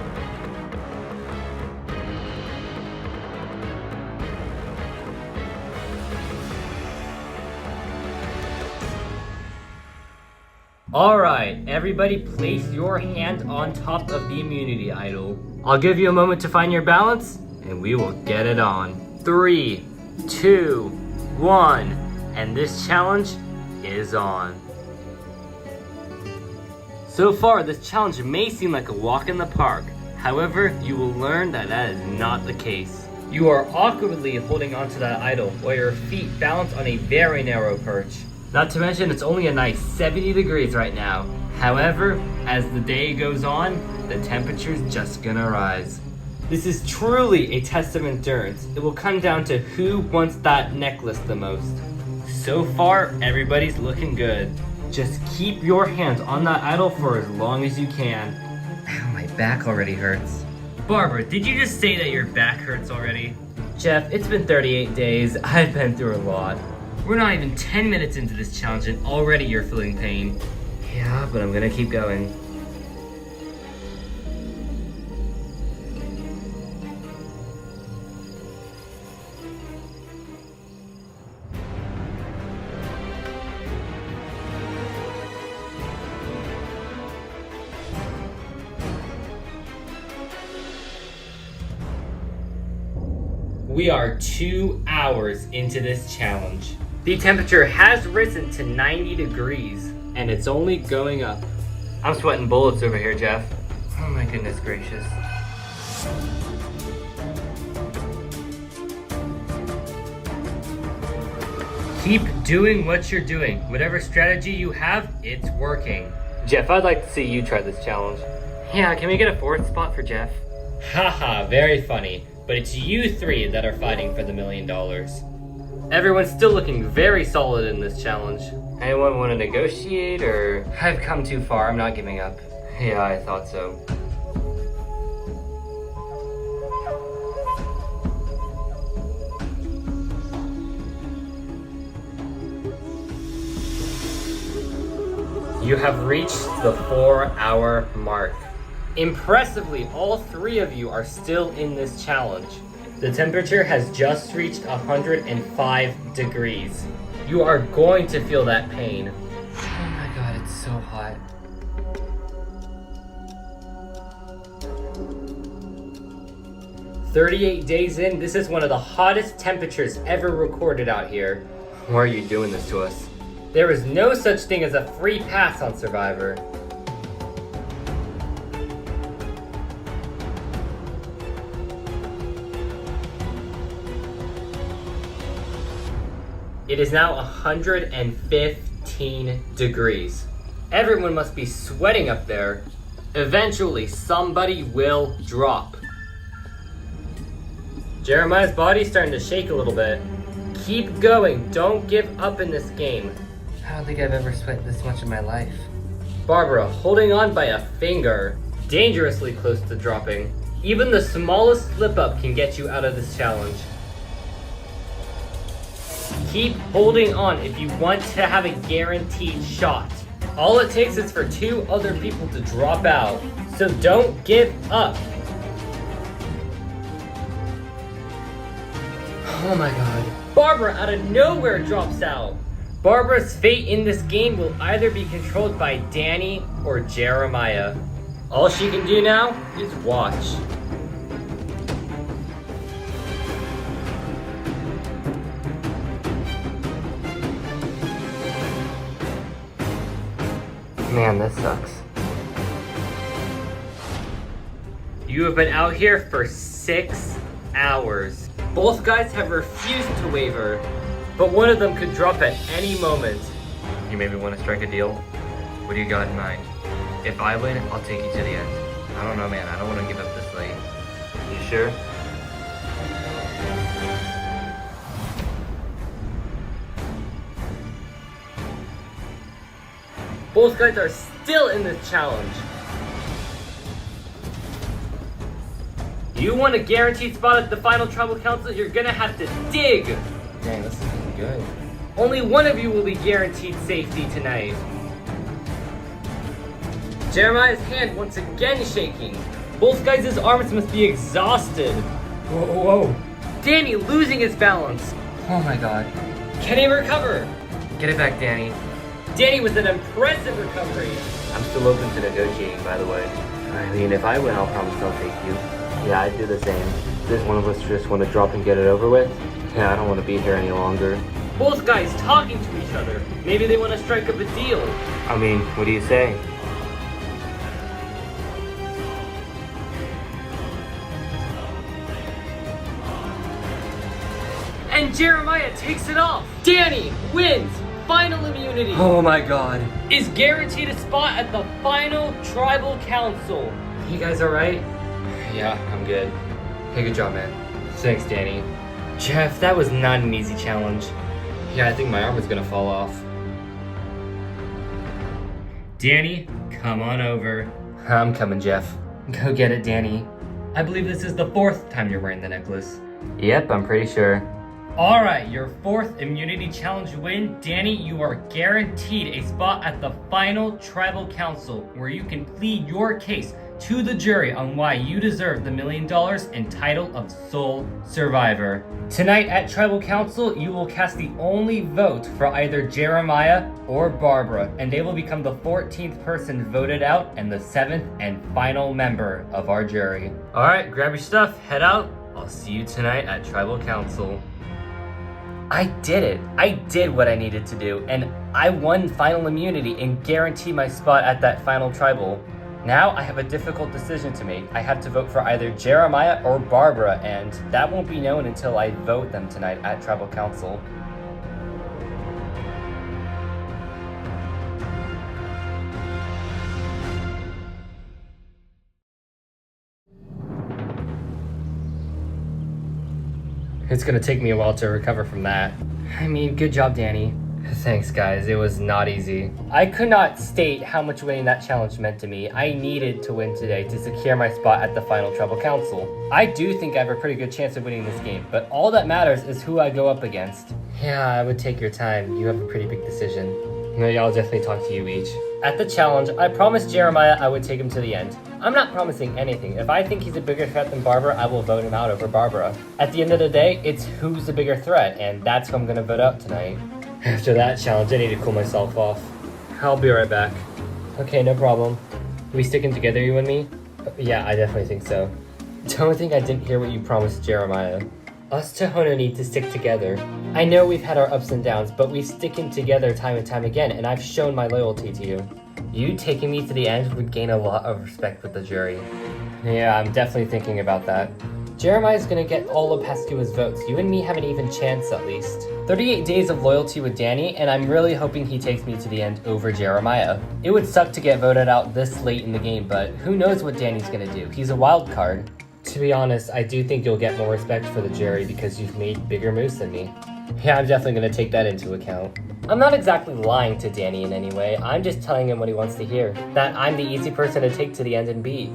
Alright, everybody place your hand on top of the immunity idol. I'll give you a moment to find your balance, and we will get it on. 3, 2, 1, and this challenge is on. So far, this challenge may seem like a walk in the park. However, you will learn that that is not the case. You are awkwardly holding onto that idol while your feet balance on a very narrow perch. Not to mention, it's only a nice 70 degrees right now. However, as the day goes on, the temperature's just gonna rise. This is truly a test of endurance. It will come down to who wants that necklace the most. So far, everybody's looking good. Just keep your hands on that idol for as long as you can. Ow, my back already hurts. Barbara, did you just say that your back hurts already? Jeff, it's been 38 days. I've been through a lot. We're not even 10 minutes into this challenge and already you're feeling pain. Yeah, but I'm gonna keep going. We are 2 hours into this challenge. The temperature has risen to 90 degrees, and it's only going up. I'm sweating bullets over here, Jeff. Oh my goodness gracious. Keep doing what you're doing. Whatever strategy you have, it's working. Jeff, I'd like to see you try this challenge. Yeah, can we get a 4th spot for Jeff? Haha, very funny. But it's you 3 that are fighting for the $1 million. Everyone's still looking very solid in this challenge. Anyone want to negotiate, or? I've come too far, I'm not giving up. Yeah, I thought so. You have reached the 4-hour mark. Impressively, all 3 of you are still in this challenge. The temperature has just reached 105 degrees. You are going to feel that pain. Oh my god, it's so hot. 38 days in, this is one of the hottest temperatures ever recorded out here. Why are you doing this to us? There is no such thing as a free pass on Survivor. It is now 115 degrees. Everyone must be sweating up there. Eventually, somebody will drop. Jeremiah's body's starting to shake a little bit. Keep going, don't give up in this game. I don't think I've ever sweat this much in my life. Barbara, holding on by a finger, dangerously close to dropping. Even the smallest slip up can get you out of this challenge. Keep holding on if you want to have a guaranteed shot. All it takes is for 2 other people to drop out, so don't give up. Oh my god. Barbara out of nowhere drops out. Barbara's fate in this game will either be controlled by Danny or Jeremiah. All she can do now is watch. Man, this sucks. You have been out here for 6 hours. Both guys have refused to waver, but one of them could drop at any moment. You maybe want to strike a deal? What do you got in mind? If I win, I'll take you to the end. I don't know, man. I don't want to give up this late. You sure? Both guys are still in this challenge. You want a guaranteed spot at the final tribal council, you're gonna have to dig. Dang, this isn't good. Only one of you will be guaranteed safety tonight. Jeremiah's hand once again shaking. Both guys' arms must be exhausted. Whoa. Danny losing his balance. Oh my god. Can he recover? Get it back, Danny. Danny with an impressive recovery. I'm still open to negotiating, by the way. I mean, if I win, I'll promise I'll take you. Yeah, I'd do the same. Does one of us just want to drop and get it over with? Yeah, I don't want to be here any longer. Both guys talking to each other. Maybe they want to strike up a deal. I mean, what do you say? And Jeremiah takes it off. Danny wins final immunity. Oh my god. Is guaranteed a spot at the final tribal council. You guys alright? Yeah, I'm good. Hey, good job, man. Thanks, Danny. Jeff, that was not an easy challenge. Yeah, I think my arm is gonna fall off. Danny, come on over. I'm coming, Jeff. Go get it, Danny. I believe this is the 4th time you're wearing the necklace. Yep, I'm pretty sure. Alright, your 4th immunity challenge win. Danny, you are guaranteed a spot at the final tribal council where you can plead your case to the jury on why you deserve the $1 million and title of sole survivor. Tonight at tribal council, you will cast the only vote for either Jeremiah or Barbara, and they will become the 14th person voted out and the 7th and final member of our jury. Alright, grab your stuff, head out. I'll see you tonight at tribal council. I did it. I did what I needed to do, and I won final immunity and guaranteed my spot at that final tribal. Now I have a difficult decision to make. I have to vote for either Jeremiah or Barbara, and that won't be known until I vote them tonight at tribal council. It's gonna take me a while to recover from that. I mean, good job, Danny. Thanks, guys. It was not easy. I could not state how much winning that challenge meant to me. I needed to win today to secure my spot at the final tribal council. I do think I have a pretty good chance of winning this game, but all that matters is who I go up against. Yeah, I would take your time. You have a pretty big decision. No, I'll definitely talk to you each. At the challenge, I promised Jeremiah I would take him to the end. I'm not promising anything. If I think he's a bigger threat than Barbara, I will vote him out over Barbara. At the end of the day, it's who's the bigger threat, and that's who I'm gonna vote out tonight. After that challenge, I need to cool myself off. I'll be right back. Okay, no problem. Are we sticking together, you and me? Yeah, I definitely think so. Don't think I didn't hear what you promised Jeremiah. Us Tohono need to stick together. I know we've had our ups and downs, but we've sticking together time and time again, and I've shown my loyalty to you. You taking me to the end would gain a lot of respect with the jury. Yeah, I'm definitely thinking about that. Jeremiah's gonna get all of Pascua's votes. You and me have an even chance at least. 38 days of loyalty with Danny, and I'm really hoping he takes me to the end over Jeremiah. It would suck to get voted out this late in the game, but who knows what Danny's gonna do. He's a wild card. To be honest, I do think you'll get more respect for the jury because you've made bigger moves than me. Yeah, I'm definitely gonna take that into account. I'm not exactly lying to Danny in any way. I'm just telling him what he wants to hear. That I'm the easy person to take to the end and beat.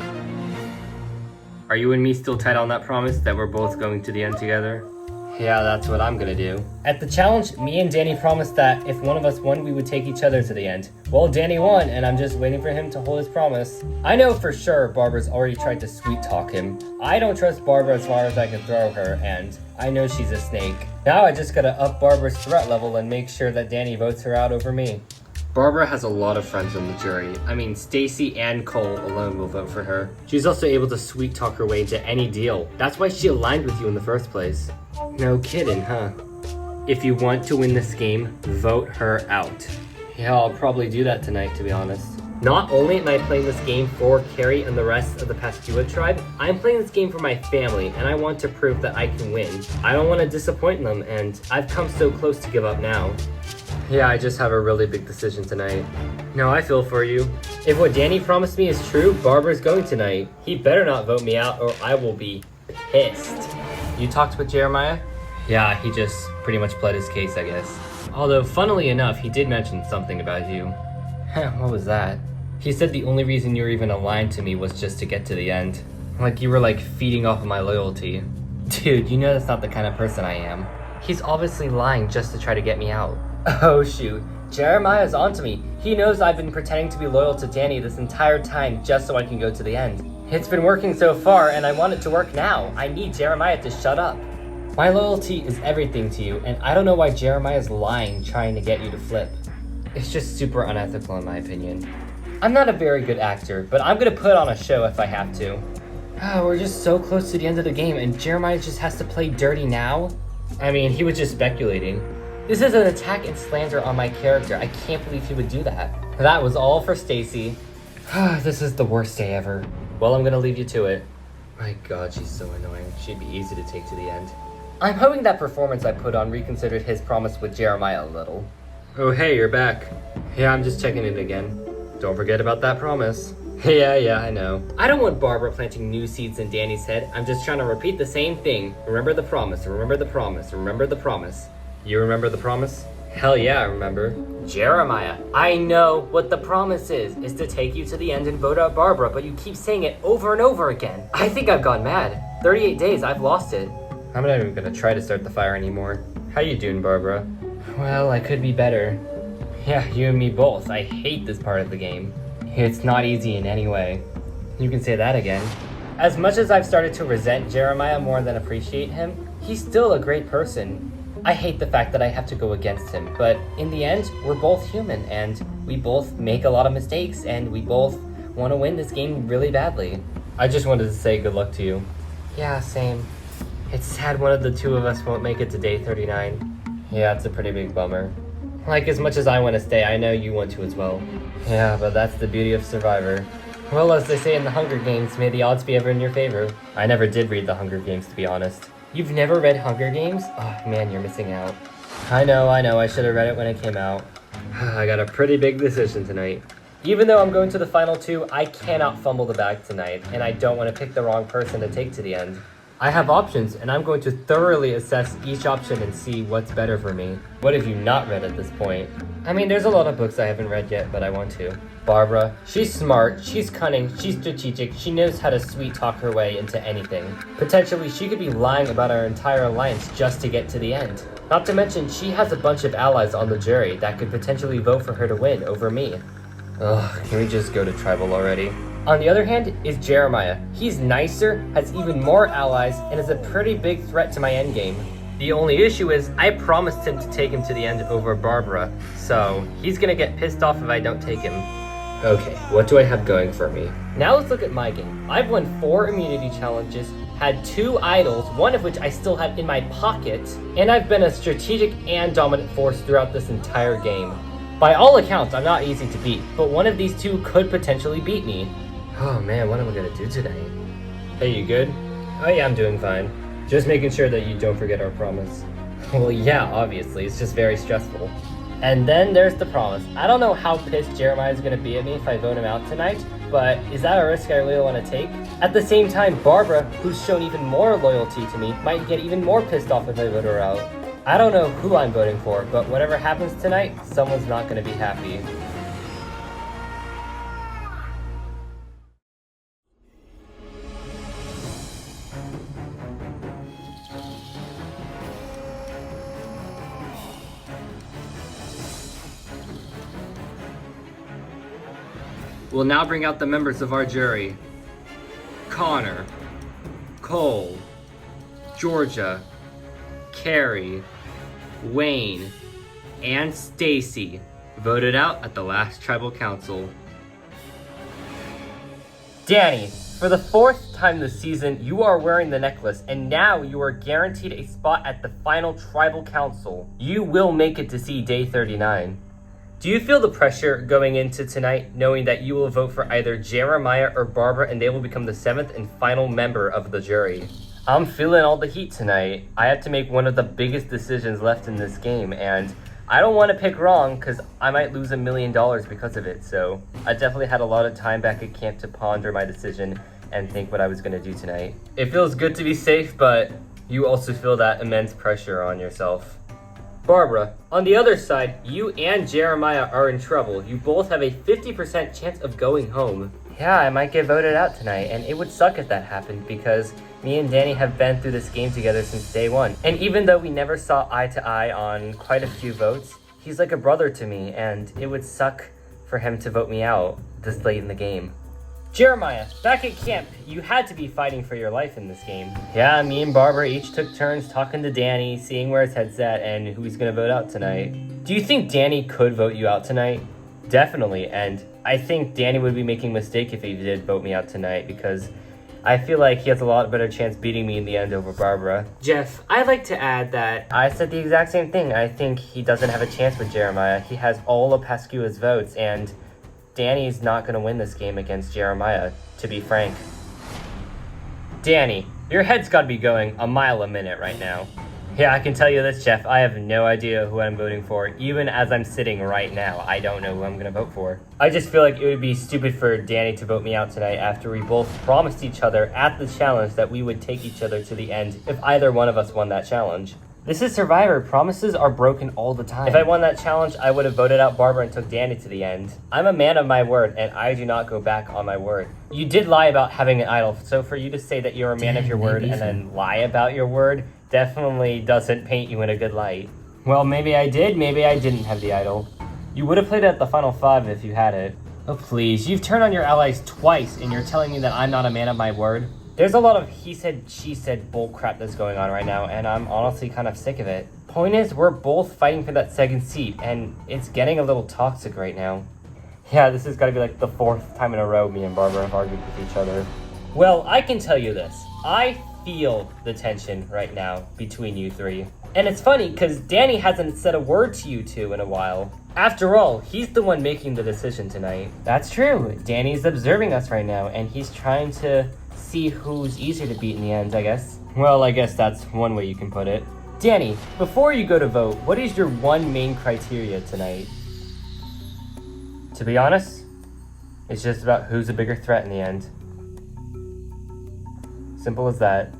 Are you and me still tight on that promise that we're both going to the end together? Yeah, that's what I'm gonna do. At the challenge, me and Danny promised that if one of us won, we would take each other to the end. Well, Danny won, and I'm just waiting for him to hold his promise. I know for sure Barbara's already tried to sweet talk him. I don't trust Barbara as far as I can throw her, and I know she's a snake. Now I just gotta up Barbara's threat level and make sure that Danny votes her out over me. Barbara has a lot of friends on the jury. I mean, Stacy and Cole alone will vote for her. She's also able to sweet talk her way into any deal. That's why she aligned with you in the first place. No kidding, huh? If you want to win this game, vote her out. Yeah, I'll probably do that tonight, to be honest. Not only am I playing this game for Carrie and the rest of the Pascua tribe, I'm playing this game for my family, and I want to prove that I can win. I don't want to disappoint them, and I've come so close to give up now. Yeah, I just have a really big decision tonight. No, I feel for you. If what Danny promised me is true, Barbara's going tonight. He better not vote me out or I will be pissed. You talked with Jeremiah? Yeah, he just pretty much pled his case, I guess. Although, funnily enough, he did mention something about you. What was that? He said the only reason you were even aligned to me was just to get to the end. Like you were like feeding off of my loyalty. Dude, you know that's not the kind of person I am. He's obviously lying just to try to get me out. Oh shoot, Jeremiah's onto me. He knows I've been pretending to be loyal to Danny this entire time just so I can go to the end. It's been working so far and I want it to work now. I need Jeremiah to shut up. My loyalty is everything to you, and I don't know why Jeremiah's lying trying to get you to flip. It's just super unethical in my opinion. I'm not a very good actor, but I'm gonna put on a show if I have to. Oh, we're just so close to the end of the game and Jeremiah just has to play dirty now? I mean, he was just speculating. This is an attack and slander on my character. I can't believe he would do that. That was all for Stacy. This is the worst day ever. Well, I'm gonna leave you to it. My god, she's so annoying. She'd be easy to take to the end. I'm hoping that performance I put on reconsidered his promise with Jeremiah a little. Oh hey, you're back. Yeah, I'm just checking in again. Don't forget about that promise. Yeah, I know. I don't want Barbara planting new seeds in Danny's head. I'm just trying to repeat the same thing. Remember the promise, remember the promise, remember the promise. You remember the promise? Hell yeah, I remember. Jeremiah, I know what the promise is to take you to the end and vote out Barbara, but you keep saying it over and over again. I think I've gone mad. 38 days, I've lost it. I'm not even gonna try to start the fire anymore. How you doing, Barbara? Well, I could be better. Yeah, you and me both. I hate this part of the game. It's not easy in any way. You can say that again. As much as I've started to resent Jeremiah more than appreciate him, he's still a great person. I hate the fact that I have to go against him, but in the end, we're both human, and we both make a lot of mistakes, and we both want to win this game really badly. I just wanted to say good luck to you. Yeah, same. It's sad one of the two of us won't make it to day 39. Yeah, it's a pretty big bummer. Like, as much as I want to stay, I know you want to as well. Yeah, but that's the beauty of Survivor. Well, as they say in the Hunger Games, may the odds be ever in your favor. I never did read the Hunger Games, to be honest. You've never read Hunger Games? Oh man, you're missing out. I know, I should have read it when it came out. I got a pretty big decision tonight. Even though I'm going to the final two, I cannot fumble the bag tonight, and I don't want to pick the wrong person to take to the end. I have options, and I'm going to thoroughly assess each option and see what's better for me. What have you not read at this point? I mean, there's a lot of books I haven't read yet, but I want to. Barbara, she's smart, she's cunning, she's strategic, she knows how to sweet talk her way into anything. Potentially, she could be lying about our entire alliance just to get to the end. Not to mention, she has a bunch of allies on the jury that could potentially vote for her to win over me. Ugh, can we just go to tribal already? On the other hand is Jeremiah. He's nicer, has even more allies, and is a pretty big threat to my endgame. The only issue is, I promised him to take him to the end over Barbara, so he's gonna get pissed off if I don't take him. Okay, what do I have going for me? Now let's look at my game. I've won 4 immunity challenges, had 2 idols, one of which I still have in my pocket, and I've been a strategic and dominant force throughout this entire game. By all accounts, I'm not easy to beat, but one of these 2 could potentially beat me. Oh man, what am I gonna do tonight? Hey, you good? Oh yeah, I'm doing fine. Just making sure that you don't forget our promise. Well, yeah, obviously, it's just very stressful. And then there's the promise. I don't know how pissed Jeremiah is going to be at me if I vote him out tonight, but is that a risk I really want to take? At the same time, Barbara, who's shown even more loyalty to me, might get even more pissed off if I vote her out. I don't know who I'm voting for, but whatever happens tonight, someone's not going to be happy. We'll now bring out the members of our jury. Connor, Cole, Georgia, Carrie, Wayne, and Stacy voted out at the last tribal council. Danny, for the 4th time this season, you are wearing the necklace, and now you are guaranteed a spot at the final tribal council. You will make it to see day 39. Do you feel the pressure going into tonight, knowing that you will vote for either Jeremiah or Barbara and they will become the 7th and final member of the jury? I'm feeling all the heat tonight. I have to make one of the biggest decisions left in this game, and I don't want to pick wrong because I might lose $1 million because of it, so I definitely had a lot of time back at camp to ponder my decision and think what I was going to do tonight. It feels good to be safe, but you also feel that immense pressure on yourself. Barbara, on the other side, you and Jeremiah are in trouble. You both have a 50% chance of going home. Yeah, I might get voted out tonight, and it would suck if that happened because me and Danny have been through this game together since day 1. And even though we never saw eye to eye on quite a few votes, he's like a brother to me, and it would suck for him to vote me out this late in the game. Jeremiah, back at camp, you had to be fighting for your life in this game. Yeah, me and Barbara each took turns talking to Danny, seeing where his head's at and who he's gonna vote out tonight. Do you think Danny could vote you out tonight? Definitely, and I think Danny would be making a mistake if he did vote me out tonight because I feel like he has a lot better chance beating me in the end over Barbara. Jeff, I'd like to add that I said the exact same thing. I think he doesn't have a chance with Jeremiah. He has all of Pascua's votes, and Danny's not going to win this game against Jeremiah, to be frank. Danny, your head's got to be going a mile a minute right now. Yeah, I can tell you this, Jeff. I have no idea who I'm voting for. Even as I'm sitting right now, I don't know who I'm going to vote for. I just feel like it would be stupid for Danny to vote me out tonight after we both promised each other at the challenge that we would take each other to the end if either one of us won that challenge. This is Survivor. Promises are broken all the time. If I won that challenge, I would have voted out Barbara and took Danny to the end. I'm a man of my word, and I do not go back on my word. You did lie about having an idol, so for you to say that you're a man of your word and then lie about your word definitely doesn't paint you in a good light. Well, maybe I did, maybe I didn't have the idol. You would have played at the final 5 if you had it. Oh please, you've turned on your allies twice and you're telling me that I'm not a man of my word? There's a lot of he said, she said bullcrap that's going on right now, and I'm honestly kind of sick of it. Point is, we're both fighting for that 2nd seat, and it's getting a little toxic right now. Yeah, this has got to be like the 4th time in a row me and Barbara have argued with each other. Well, I can tell you this. I feel the tension right now between you 3. And it's funny, because Danny hasn't said a word to you 2 in a while. After all, he's the one making the decision tonight. That's true. Danny's observing us right now, and he's trying to see who's easier to beat in the end, I guess. Well, I guess that's one way you can put it. Danny, before you go to vote, what is your one main criteria tonight? To be honest, it's just about who's a bigger threat in the end. Simple as that.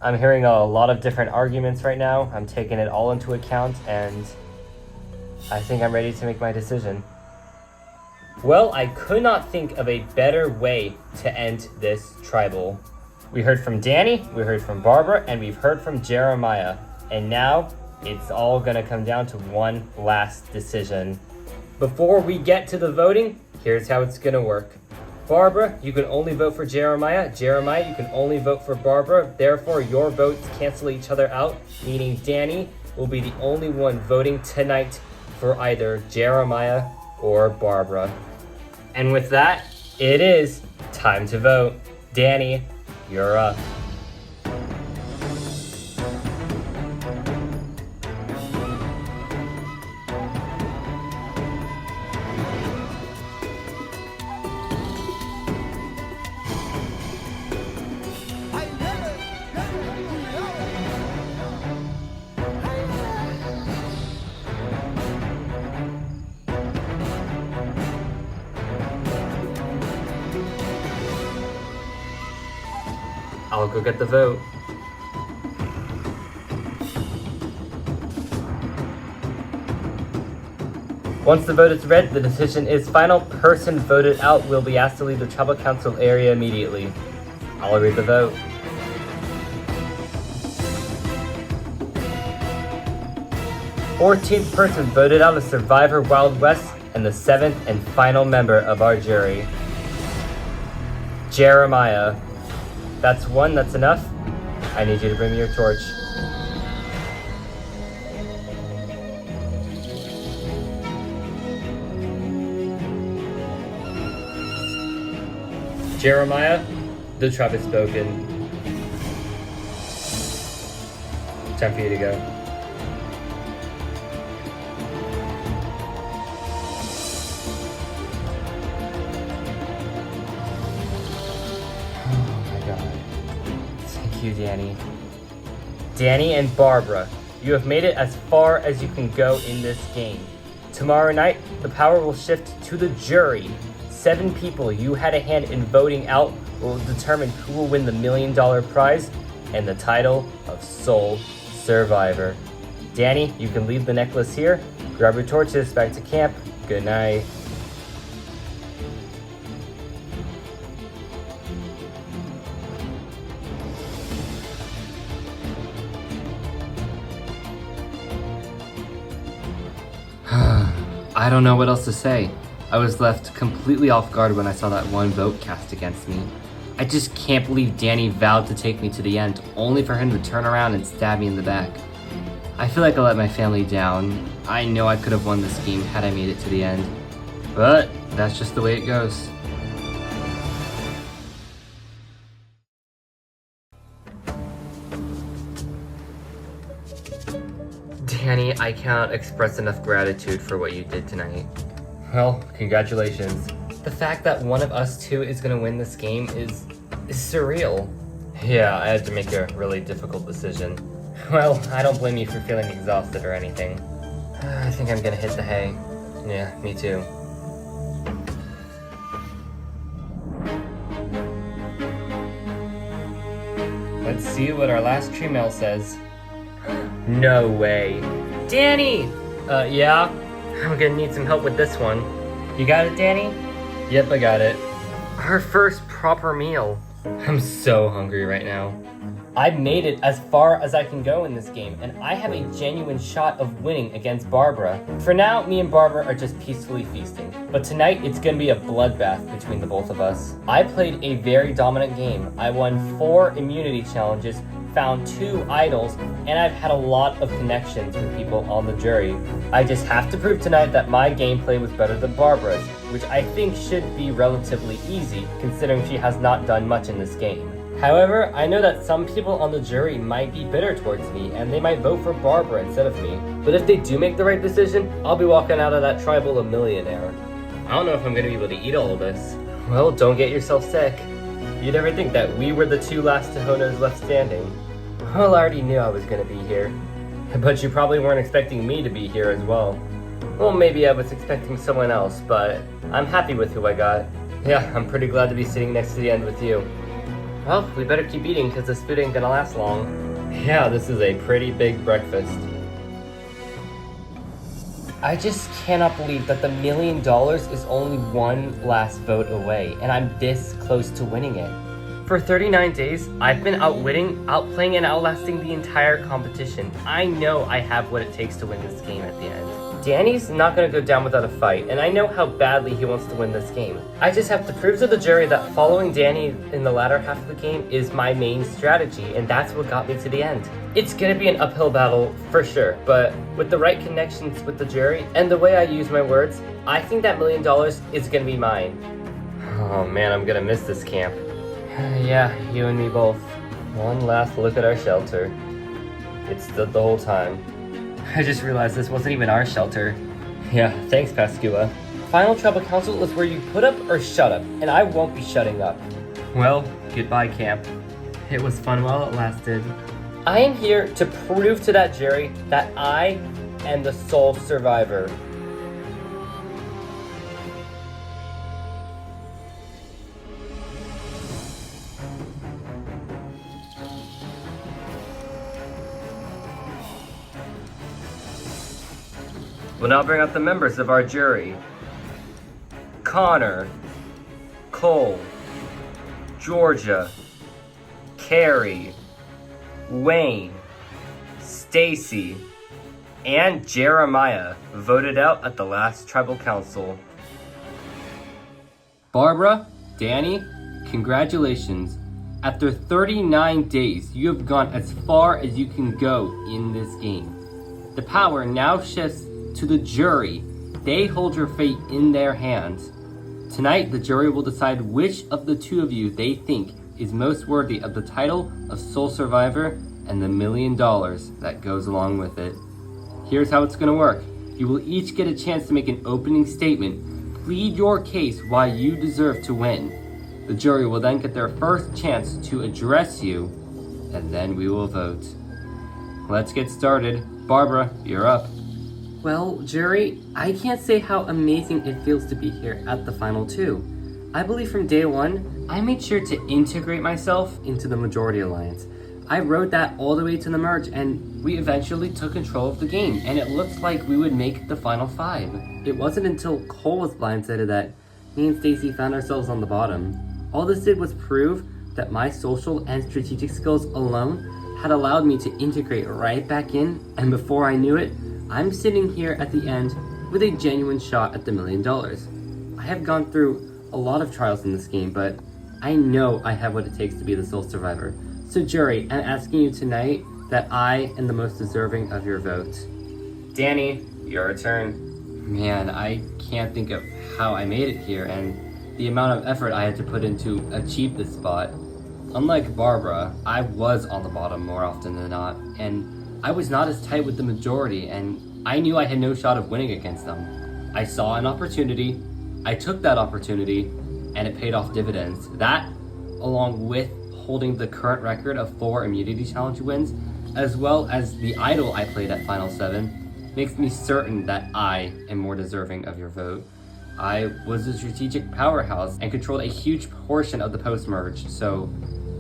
I'm hearing a lot of different arguments right now. I'm taking it all into account, and I think I'm ready to make my decision. Well, I could not think of a better way to end this tribal. We heard from Danny, we heard from Barbara, and we've heard from Jeremiah. And now, it's all gonna come down to one last decision. Before we get to the voting, here's how it's gonna work. Barbara, you can only vote for Jeremiah. Jeremiah, you can only vote for Barbara. Therefore, your votes cancel each other out, meaning Danny will be the only one voting tonight for either Jeremiah or Barbara. And with that, it is time to vote. Danny, you're up. I'll go get the vote. Once the vote is read, the decision is final. Person voted out will be asked to leave the tribal council area immediately. I'll read the vote. "14th person voted out as Survivor Wild West and the 7th and final member of our jury. Jeremiah. That's one, that's enough. I need you to bring me your torch." Jeremiah, the tribe has spoken. Time for you to go. You, Danny. Danny and Barbara, you have made it as far as you can go in this game. Tomorrow night, the power will shift to the jury. 7 people you had a hand in voting out will determine who will win the $1 million prize and the title of Sole Survivor. Danny, you can leave the necklace here. Grab your torches, back to camp. Good night. I don't know what else to say. I was left completely off guard when I saw that one vote cast against me. I just can't believe Danny vowed to take me to the end, only for him to turn around and stab me in the back. I feel like I let my family down. I know I could have won this game had I made it to the end. But that's just the way it goes. Danny, I cannot express enough gratitude for what you did tonight. Well, congratulations. The fact that one of us two is gonna win this game is surreal. Yeah, I had to make a really difficult decision. Well, I don't blame you for feeling exhausted or anything. I think I'm gonna hit the hay. Yeah, me too. Let's see what our last tree mail says. No way. Danny! Yeah? I'm gonna need some help with this one. You got it, Danny? Yep, I got it. Our first proper meal. I'm so hungry right now. I've made it as far as I can go in this game, and I have a genuine shot of winning against Barbara. For now, me and Barbara are just peacefully feasting. But tonight, it's gonna be a bloodbath between the both of us. I played a very dominant game. I won 4 immunity challenges, found 2 idols, and I've had a lot of connections with people on the jury. I just have to prove tonight that my gameplay was better than Barbara's, which I think should be relatively easy, considering she has not done much in this game. However, I know that some people on the jury might be bitter towards me, and they might vote for Barbara instead of me. But if they do make the right decision, I'll be walking out of that tribal a millionaire. I don't know if I'm gonna be able to eat all of this. Well, don't get yourself sick. You'd ever think that we were the 2 last Tohonos left standing? Well, I already knew I was gonna be here. But you probably weren't expecting me to be here as well. Well, maybe I was expecting someone else, but I'm happy with who I got. Yeah, I'm pretty glad to be sitting next to the end with you. Well, we better keep eating because this food ain't gonna last long. Yeah, this is a pretty big breakfast. I just cannot believe that the $1 million is only one last vote away, and I'm this close to winning it. For 39 days, I've been outwitting, outplaying, and outlasting the entire competition. I know I have what it takes to win this game at the end. Danny's not gonna go down without a fight, and I know how badly he wants to win this game. I just have to prove to the jury that following Danny in the latter half of the game is my main strategy, and that's what got me to the end. It's gonna be an uphill battle, for sure, but with the right connections with the jury, and the way I use my words, I think that $1 million is gonna be mine. Oh man, I'm gonna miss this camp. Yeah, you and me both. One last look at our shelter. It stood the whole time. I just realized this wasn't even our shelter. Yeah, thanks, Pascua. Final Tribal Council is where you put up or shut up, and I won't be shutting up. Well, goodbye, camp. It was fun while it lasted. I am here to prove to that jury that I am the sole survivor. We'll now bring up the members of our jury. Connor, Cole, Georgia, Carrie, Wayne, Stacy, and Jeremiah voted out at the last tribal council. Barbara, Danny, congratulations. After 39 days, you have gone as far as you can go in this game. The power now shifts to the jury. They hold your fate in their hands. Tonight, the jury will decide which of the two of you they think is most worthy of the title of sole survivor and the $1 million that goes along with it. Here's how it's gonna work. You will each get a chance to make an opening statement. Plead your case why you deserve to win. The jury will then get their first chance to address you, and then we will vote. Let's get started. Barbara, you're up. Well, jury, I can't say how amazing it feels to be here at the final two. I believe from day one, I made sure to integrate myself into the Majority Alliance. I rode that all the way to the merge, and we eventually took control of the game, and it looked like we would make the final 5. It wasn't until Cole was blindsided that me and Stacy found ourselves on the bottom. All this did was prove that my social and strategic skills alone had allowed me to integrate right back in, and before I knew it, I'm sitting here at the end with a genuine shot at the $1 million. I have gone through a lot of trials in this game, but I know I have what it takes to be the sole survivor. So jury, I'm asking you tonight that I am the most deserving of your vote. Danny, your turn. Man, I can't think of how I made it here and the amount of effort I had to put in to achieve this spot. Unlike Barbara, I was on the bottom more often than not, and I was not as tight with the majority, and I knew I had no shot of winning against them. I saw an opportunity, I took that opportunity, and it paid off dividends. That, along with holding the current record of 4 immunity challenge wins, as well as the idol I played at Final 7, makes me certain that I am more deserving of your vote. I was a strategic powerhouse and controlled a huge portion of the post-merge, so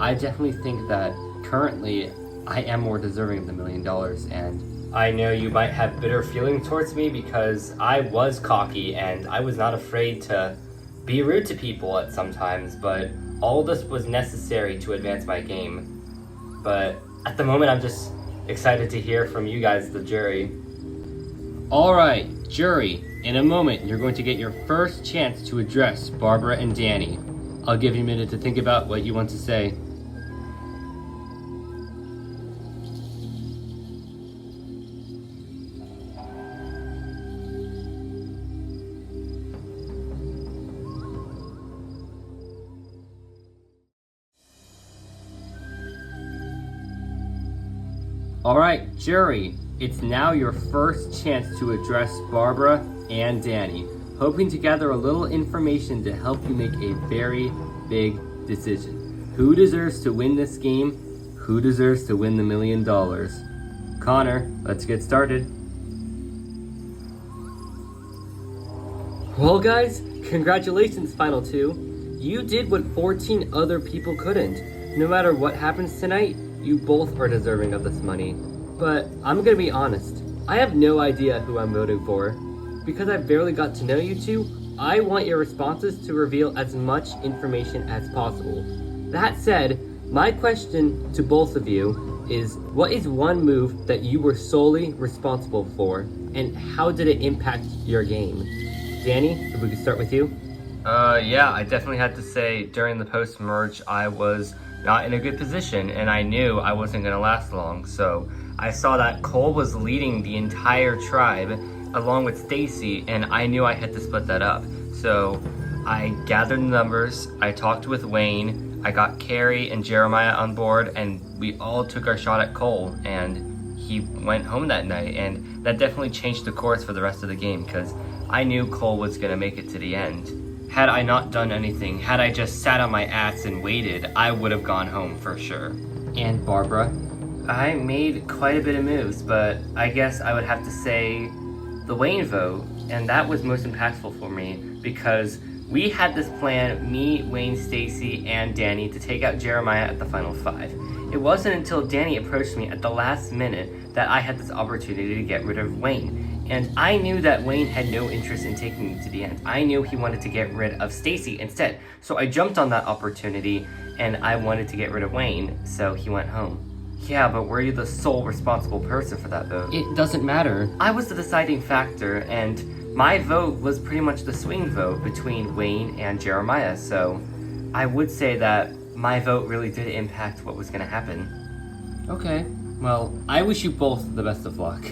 I definitely think that currently I am more deserving of the $1 million, and I know you might have bitter feelings towards me because I was cocky and I was not afraid to be rude to people at sometimes, but all this was necessary to advance my game. But at the moment, I'm just excited to hear from you guys, the jury. Alright, jury, in a moment you're going to get your first chance to address Barbara and Danny. I'll give you a minute to think about what you want to say. Alright, jury, it's now your first chance to address Barbara and Danny, hoping to gather a little information to help you make a very big decision. Who deserves to win this game? Who deserves to win the $1 million? Connor, let's get started. Well guys, congratulations Final 2. You did what 14 other people couldn't. No matter what happens tonight, you both are deserving of this money. But I'm gonna be honest, I have no idea who I'm voting for. Because I barely got to know you two, I want your responses to reveal as much information as possible. That said, my question to both of you is, what is one move that you were solely responsible for, and how did it impact your game? Danny, if we could start with you. Yeah, I definitely had to say during the post-merge I was not in a good position and I knew I wasn't gonna last long. So I saw that Cole was leading the entire tribe along with Stacy, and I knew I had to split that up. So I gathered the numbers, I talked with Wayne, I got Carrie and Jeremiah on board, and we all took our shot at Cole, and he went home that night, and that definitely changed the course for the rest of the game because I knew Cole was gonna make it to the end. Had I not done anything, had I just sat on my ass and waited, I would have gone home for sure. And Barbara? I made quite a bit of moves, but I guess I would have to say the Wayne vote, and that was most impactful for me because we had this plan, me, Wayne, Stacy, and Danny, to take out Jeremiah at the final 5. It wasn't until Danny approached me at the last minute that I had this opportunity to get rid of Wayne. And I knew that Wayne had no interest in taking me to the end. I knew he wanted to get rid of Stacy instead. So I jumped on that opportunity and I wanted to get rid of Wayne, so he went home. Yeah, but were you the sole responsible person for that vote? It doesn't matter. I was the deciding factor, and my vote was pretty much the swing vote between Wayne and Jeremiah, so I would say that my vote really did impact what was going to happen. Okay, well, I wish you both the best of luck.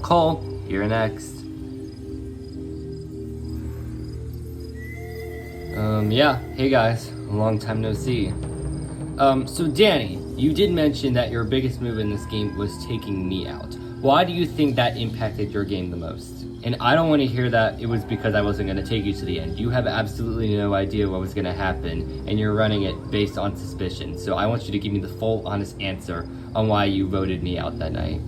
Cole, you're next. Yeah, hey guys, long time no see. So Danny, you did mention that your biggest move in this game was taking me out. Why do you think that impacted your game the most? And I don't want to hear that it was because I wasn't going to take you to the end. You have absolutely no idea what was going to happen, and you're running it based on suspicion. So I want you to give me the full, honest answer on why you voted me out that night.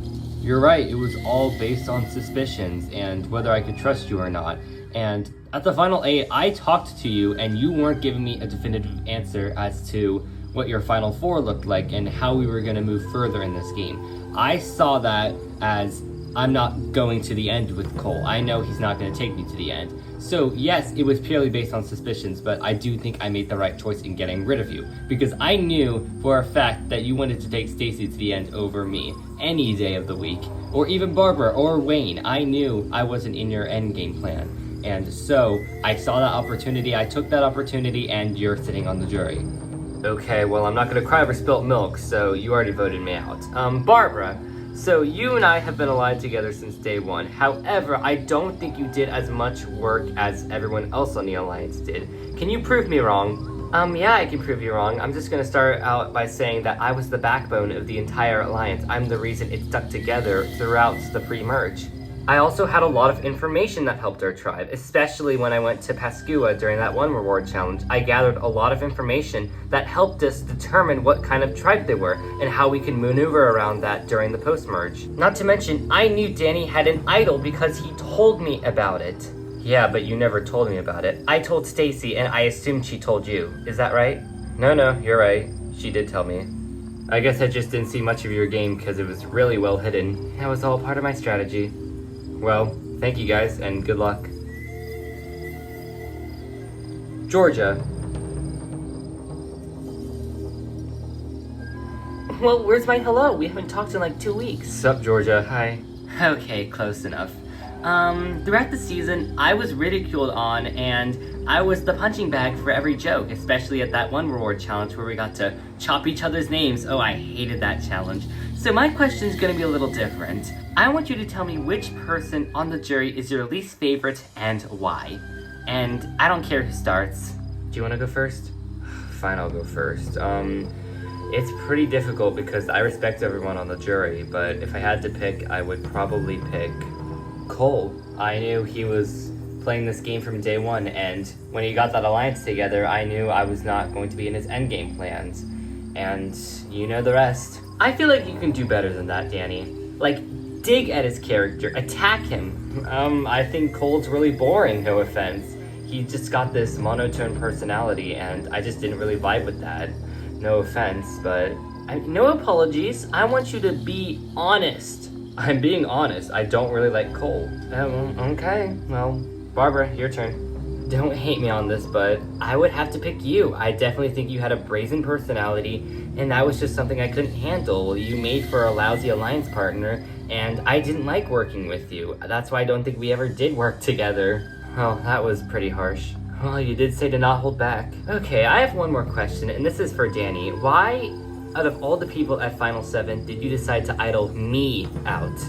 You're right, it was all based on suspicions and whether I could trust you or not. And at the final 8, I talked to you and you weren't giving me a definitive answer as to what your final 4 looked like and how we were going to move further in this game. I saw that as I'm not going to the end with Cole. I know he's not going to take me to the end. So yes, it was purely based on suspicions, but I do think I made the right choice in getting rid of you because I knew for a fact that you wanted to take Stacy to the end over me any day of the week, or even Barbara or Wayne. I knew I wasn't in your end game plan. And so I saw that opportunity, I took that opportunity, and you're sitting on the jury. Okay, well, I'm not gonna cry over spilt milk, so you already voted me out. Barbara, so you and I have been alive together since day 1. However, I don't think you did as much work as everyone else on the Alliance did. Can you prove me wrong? Yeah, I can prove you wrong. I'm just gonna start out by saying that I was the backbone of the entire Alliance. I'm the reason it stuck together throughout the pre-merge. I also had a lot of information that helped our tribe, especially when I went to Pascua during that one reward challenge. I gathered a lot of information that helped us determine what kind of tribe they were and how we can maneuver around that during the post-merge. Not to mention, I knew Danny had an idol because he told me about it. Yeah, but you never told me about it. I told Stacy and I assumed she told you. Is that right? No, you're right. She did tell me. I guess I just didn't see much of your game because it was really well hidden. That was all part of my strategy. Well, thank you guys, and good luck. Georgia. Well, where's my hello? We haven't talked in like 2 weeks. Sup, Georgia? Hi. Okay, close enough. Throughout the season, I was ridiculed on, and I was the punching bag for every joke, especially at that one reward challenge where we got to chop each other's names. Oh, I hated that challenge. So my question's gonna be a little different. I want you to tell me which person on the jury is your least favorite and why. And I don't care who starts. Do you want to go first? Fine, I'll go first. It's pretty difficult because I respect everyone on the jury, but if I had to pick, I would probably pick Cole. I knew he was playing this game from day 1, and when he got that alliance together, I knew I was not going to be in his endgame plans. And you know the rest. I feel like you can do better than that, Danny. Like, dig at his character, attack him. I think Cole's really boring, no offense. He just got this monotone personality, and I just didn't really vibe with that. No offense, but no apologies. I want you to be honest. I'm being honest. I don't really like Cole. Okay, well, Barbara, your turn. Don't hate me on this, but I would have to pick you. I definitely think you had a brazen personality, and that was just something I couldn't handle. You made for a lousy alliance partner, and I didn't like working with you. That's why I don't think we ever did work together. Oh, that was pretty harsh. Well, you did say to not hold back. Okay, I have one more question, and this is for Danny. Why, out of all the people at Final 7, did you decide to idle me out?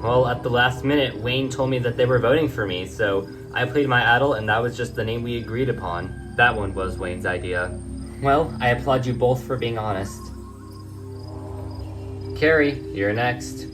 Well, at the last minute, Wayne told me that they were voting for me, so I played my idol, and that was just the name we agreed upon. That one was Wayne's idea. Well, I applaud you both for being honest. Carrie, you're next.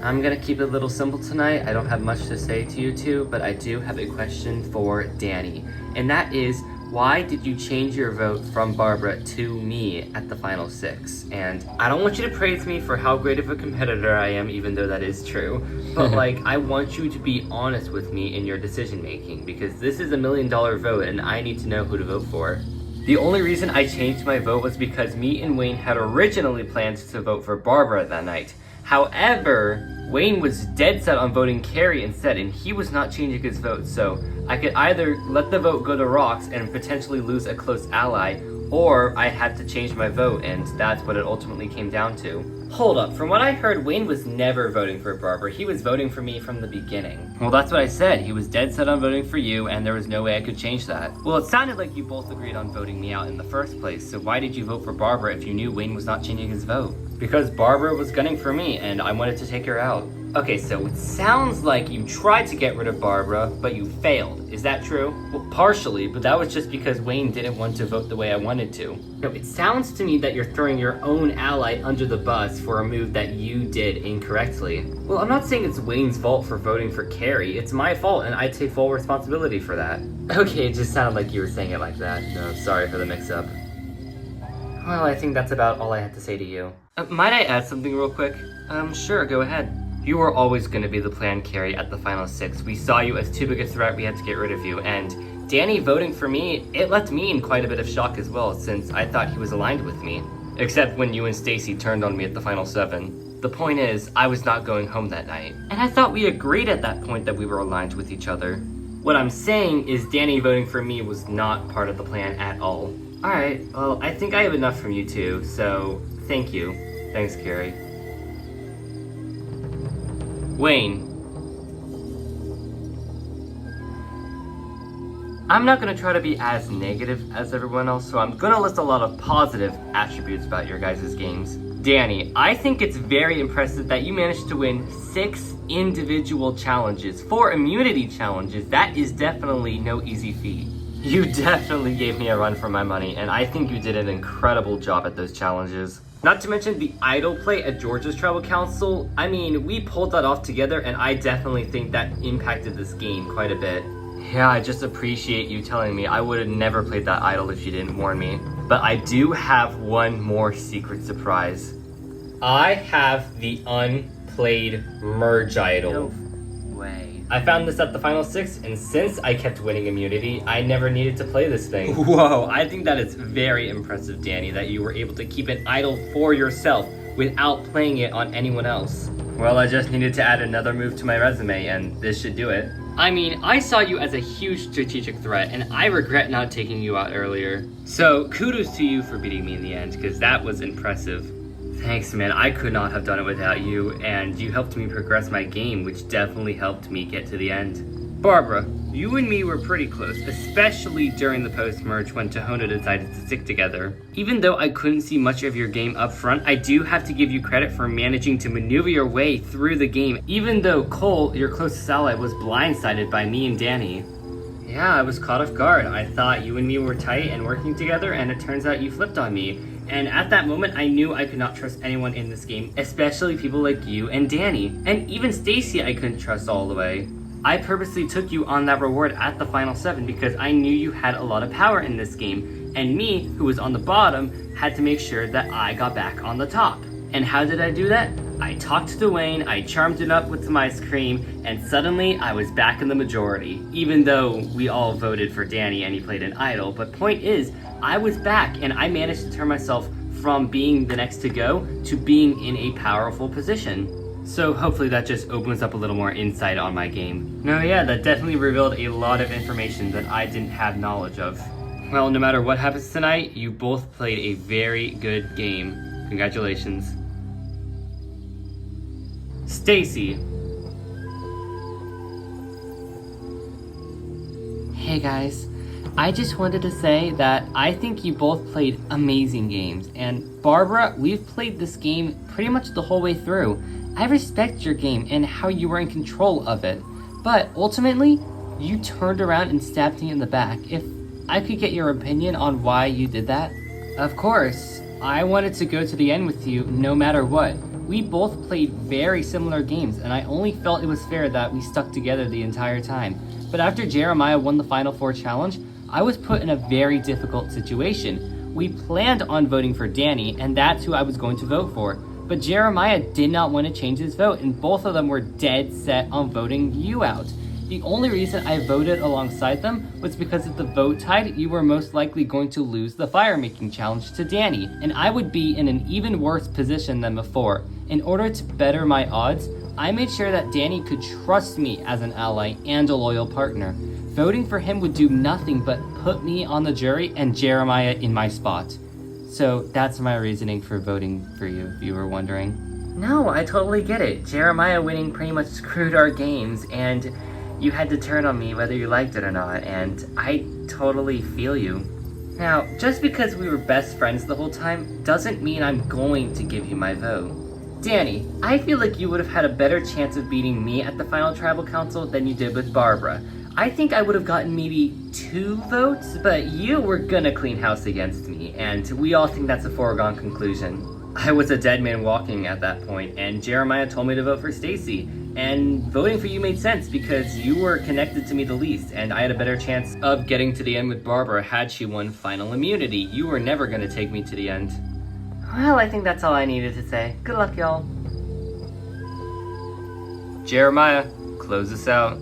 I'm gonna keep it a little simple tonight. I don't have much to say to you two, but I do have a question for Danny. And that is, why did you change your vote from Barbara to me at the final 6? And I don't want you to praise me for how great of a competitor I am, even though that is true. But like, I want you to be honest with me in your decision making, because this is $1 million vote and I need to know who to vote for. The only reason I changed my vote was because me and Wayne had originally planned to vote for Barbara that night. However, Wayne was dead set on voting Carrie instead, and he was not changing his vote, so I could either let the vote go to rocks and potentially lose a close ally, or I had to change my vote, and that's what it ultimately came down to. Hold up, from what I heard, Wayne was never voting for Barbara. He was voting for me from the beginning. Well, that's what I said. He was dead set on voting for you, and there was no way I could change that. Well, it sounded like you both agreed on voting me out in the first place, so why did you vote for Barbara if you knew Wayne was not changing his vote? Because Barbara was gunning for me, and I wanted to take her out. Okay, so it sounds like you tried to get rid of Barbara, but you failed. Is that true? Well, partially, but that was just because Wayne didn't want to vote the way I wanted to. No, it sounds to me that you're throwing your own ally under the bus for a move that you did incorrectly. Well, I'm not saying it's Wayne's fault for voting for Carrie. It's my fault, and I take full responsibility for that. Okay, it just sounded like you were saying it like that. No, sorry for the mix-up. Well, I think that's about all I had to say to you. Might I add something real quick? Sure, go ahead. You were always going to be the planned carry at the final 6. We saw you as too big a threat, we had to get rid of you, and Danny voting for me, it left me in quite a bit of shock as well, since I thought he was aligned with me. Except when you and Stacy turned on me at the final 7. The point is, I was not going home that night, and I thought we agreed at that point that we were aligned with each other. What I'm saying is Danny voting for me was not part of the plan at all. Alright, well, I think I have enough from you two, so thank you. Thanks, Carrie. Wayne. I'm not going to try to be as negative as everyone else, so I'm going to list a lot of positive attributes about your guys' games. Danny, I think it's very impressive that you managed to win 6 individual challenges, 4 immunity challenges. That is definitely no easy feat. You definitely gave me a run for my money, and I think you did an incredible job at those challenges. Not to mention the idol play at Georgia's Tribal Council. I mean, we pulled that off together, and I definitely think that impacted this game quite a bit. Yeah, I just appreciate you telling me. I would have never played that idol if you didn't warn me. But I do have one more secret surprise. I have the unplayed merge idol. No way. I found this at the final 6, and since I kept winning immunity, I never needed to play this thing. Whoa, I think that is very impressive, Danny, that you were able to keep an idol for yourself without playing it on anyone else. Well, I just needed to add another move to my resume, and this should do it. I mean, I saw you as a huge strategic threat, and I regret not taking you out earlier. So, kudos to you for beating me in the end, because that was impressive. Thanks, man. I could not have done it without you, and you helped me progress my game, which definitely helped me get to the end. Barbara, you and me were pretty close, especially during the post-merge when Tohono decided to stick together. Even though I couldn't see much of your game up front, I do have to give you credit for managing to maneuver your way through the game, even though Cole, your closest ally, was blindsided by me and Danny. Yeah, I was caught off guard. I thought you and me were tight and working together, and it turns out you flipped on me. And at that moment, I knew I could not trust anyone in this game, especially people like you and Danny. And even Stacy I couldn't trust all the way. I purposely took you on that reward at the final 7 because I knew you had a lot of power in this game. And me, who was on the bottom, had to make sure that I got back on the top. And how did I do that? I talked to Wayne, I charmed it up with some ice cream, and suddenly I was back in the majority. Even though we all voted for Danny and he played an idol, but point is, I was back and I managed to turn myself from being the next to go to being in a powerful position. So hopefully that just opens up a little more insight on my game. No, yeah, that definitely revealed a lot of information that I didn't have knowledge of. Well, no matter what happens tonight, you both played a very good game. Congratulations. Stacy. Hey guys, I just wanted to say that I think you both played amazing games, and Barbara, we've played this game pretty much the whole way through. I respect your game and how you were in control of it, but ultimately, you turned around and stabbed me in the back. If I could get your opinion on why you did that? Of course, I wanted to go to the end with you no matter what. We both played very similar games, and I only felt it was fair that we stuck together the entire time. But after Jeremiah won the Final Four challenge, I was put in a very difficult situation. We planned on voting for Danny, and that's who I was going to vote for. But Jeremiah did not want to change his vote, and both of them were dead set on voting you out. The only reason I voted alongside them was because if the vote tied, you were most likely going to lose the fire making challenge to Danny, and I would be in an even worse position than before. In order to better my odds, I made sure that Danny could trust me as an ally and a loyal partner. Voting for him would do nothing but put me on the jury and Jeremiah in my spot. So that's my reasoning for voting for you, if you were wondering. No, I totally get it. Jeremiah winning pretty much screwed our games, and you had to turn on me whether you liked it or not, and I totally feel you. Now, just because we were best friends the whole time doesn't mean I'm going to give you my vote. Danny, I feel like you would have had a better chance of beating me at the final tribal council than you did with Barbara. I think I would have gotten maybe 2 votes, but you were gonna clean house against me, and we all think that's a foregone conclusion. I was a dead man walking at that point, and Jeremiah told me to vote for Stacy. And voting for you made sense because you were connected to me the least, and I had a better chance of getting to the end with Barbara had she won final immunity. You were never gonna take me to the end. Well, I think that's all I needed to say. Good luck, y'all. Jeremiah, close us out.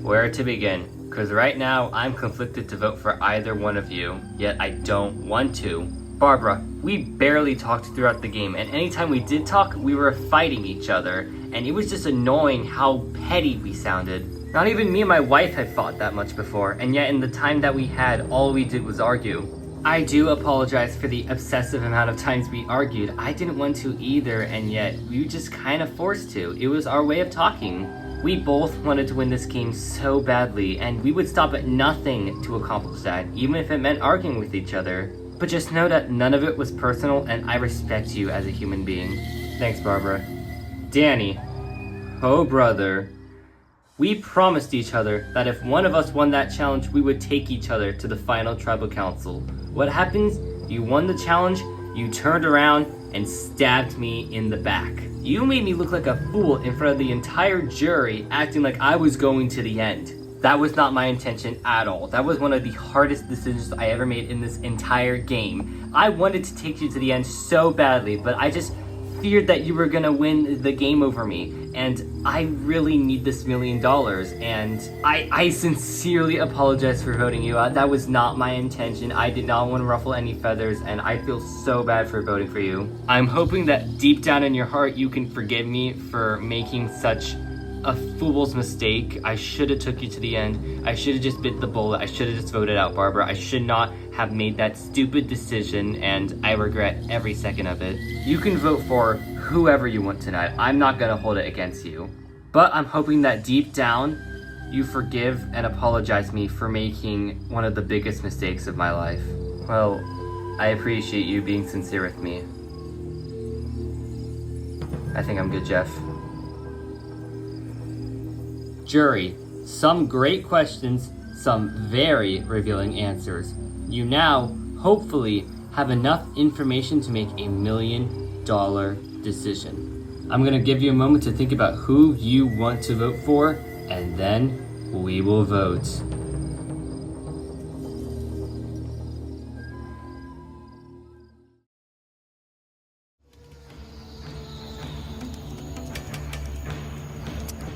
Where to begin? Because right now, I'm conflicted to vote for either one of you, yet I don't want to. Barbara, we barely talked throughout the game, and anytime we did talk, we were fighting each other, and it was just annoying how petty we sounded. Not even me and my wife had fought that much before, and yet in the time that we had, all we did was argue. I do apologize for the obsessive amount of times we argued. I didn't want to either, and yet we were just kind of forced to. It was our way of talking. We both wanted to win this game so badly, and we would stop at nothing to accomplish that, even if it meant arguing with each other. But just know that none of it was personal, and I respect you as a human being. Thanks, Barbara. Danny. Oh, brother. We promised each other that if one of us won that challenge, we would take each other to the final tribal council. What happens? You won the challenge, you turned around, and stabbed me in the back. You made me look like a fool in front of the entire jury, acting like I was going to the end. That was not my intention at all. That was one of the hardest decisions I ever made in this entire game. I wanted to take you to the end so badly, but I just feared that you were gonna win the game over me. And I really need this $1 million, and I sincerely apologize for voting you out. That was not my intention. I did not want to ruffle any feathers, and I feel so bad for voting for you. I'm hoping that deep down in your heart you can forgive me for making such a fool's mistake. I should have took you to the end. I should have just bit the bullet. I should have just voted out Barbara. I should not have made that stupid decision, and I regret every second of it. You can vote for whoever you want tonight. I'm not gonna hold it against you. But I'm hoping that deep down, you forgive and apologize me for making one of the biggest mistakes of my life. Well, I appreciate you being sincere with me. I think I'm good, Jeff. Jury, some great questions, some very revealing answers. You now, hopefully, have enough information to make a $1 million decision. I'm gonna give you a moment to think about who you want to vote for, and then we will vote.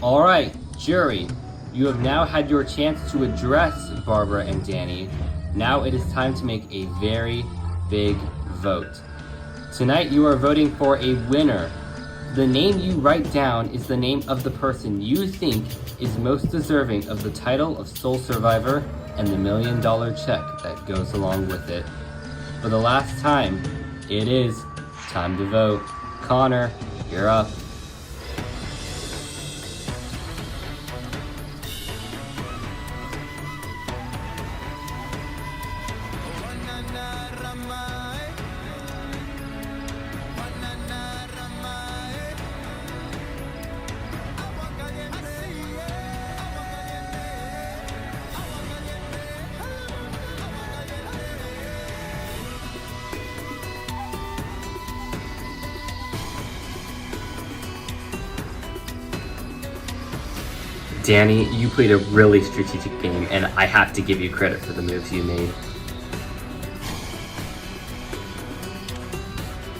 Alright, jury, you have now had your chance to address Barbara and Danny. Now it is time to make a very big vote. Tonight you are voting for a winner. The name you write down is the name of the person you think is most deserving of the title of Sole Survivor and the $1 million check that goes along with it. For the last time, it is time to vote. Connor, you're up. Danny, you played a really strategic game, and I have to give you credit for the moves you made.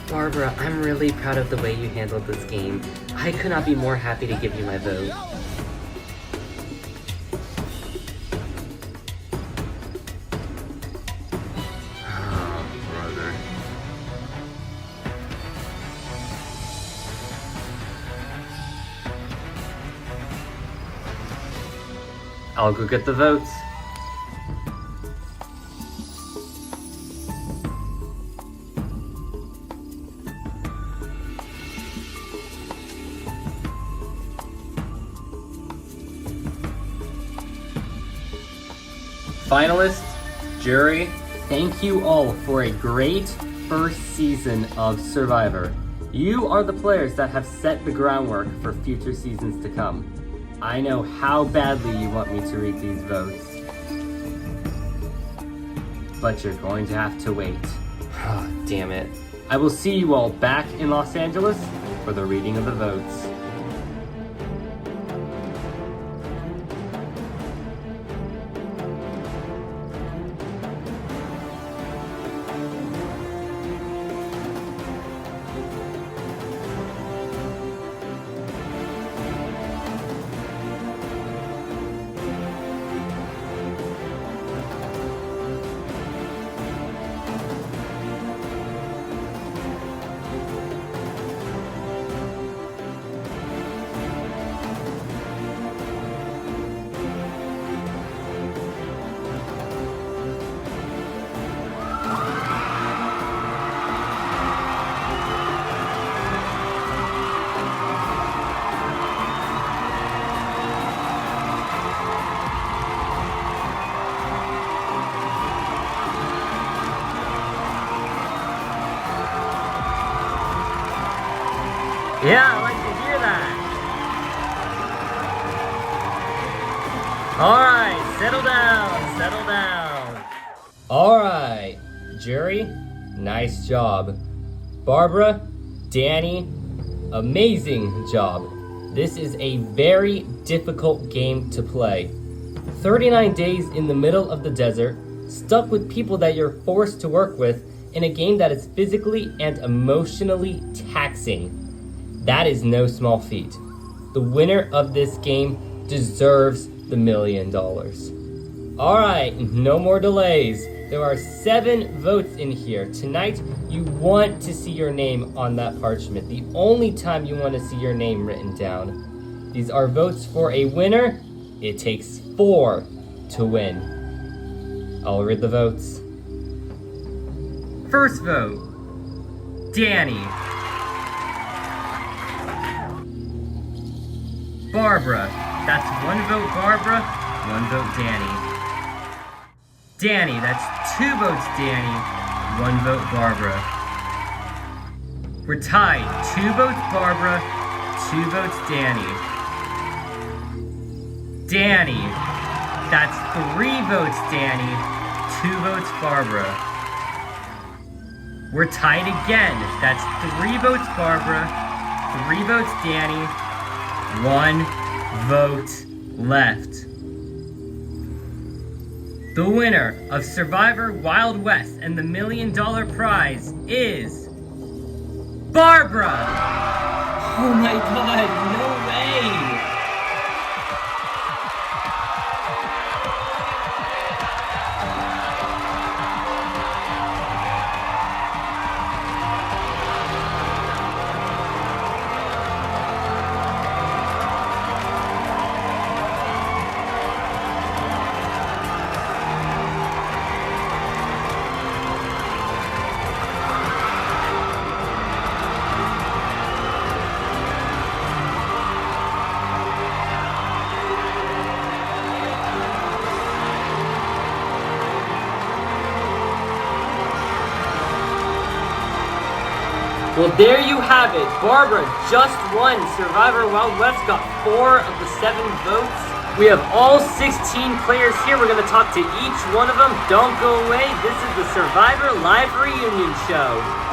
Barbara, I'm really proud of the way you handled this game. I could not be more happy to give you my vote. Oh, brother. I'll go get the votes. Finalists, jury, thank you all for a great first season of Survivor. You are the players that have set the groundwork for future seasons to come. I know how badly you want me to read these votes, but you're going to have to wait. Oh, damn it. I will see you all back in Los Angeles for the reading of the votes. Yeah, I like to hear that. Alright, settle down. Alright, jury, nice job. Barbara, Danny, amazing job. This is a very difficult game to play. 39 days in the middle of the desert, stuck with people that you're forced to work with in a game that is physically and emotionally taxing. That is no small feat. The winner of this game deserves the $1 million. Alright, no more delays. There are 7 votes in here. Tonight, you want to see your name on that parchment. The only time you want to see your name written down. These are votes for a winner. It takes 4 to win. I'll read the votes. First vote, Danny. Barbara. That's 1 vote Barbara, 1 vote Danny. Danny, that's 2 votes Danny, 1 vote Barbara. We're tied, 2 votes Barbara, 2 votes Danny. Danny, that's 3 votes Danny, 2 votes Barbara. We're tied again, that's 3 votes Barbara, 3 votes Danny, 1 vote left. The winner of Survivor Wild West and the $1 million prize is Barbara! Oh my god, no way! Well, there you have it. Barbara just won. Survivor Wild West got 4 of the 7 votes. We have all 16 players here. We're going to talk to each one of them. Don't go away. This is the Survivor Live Reunion Show.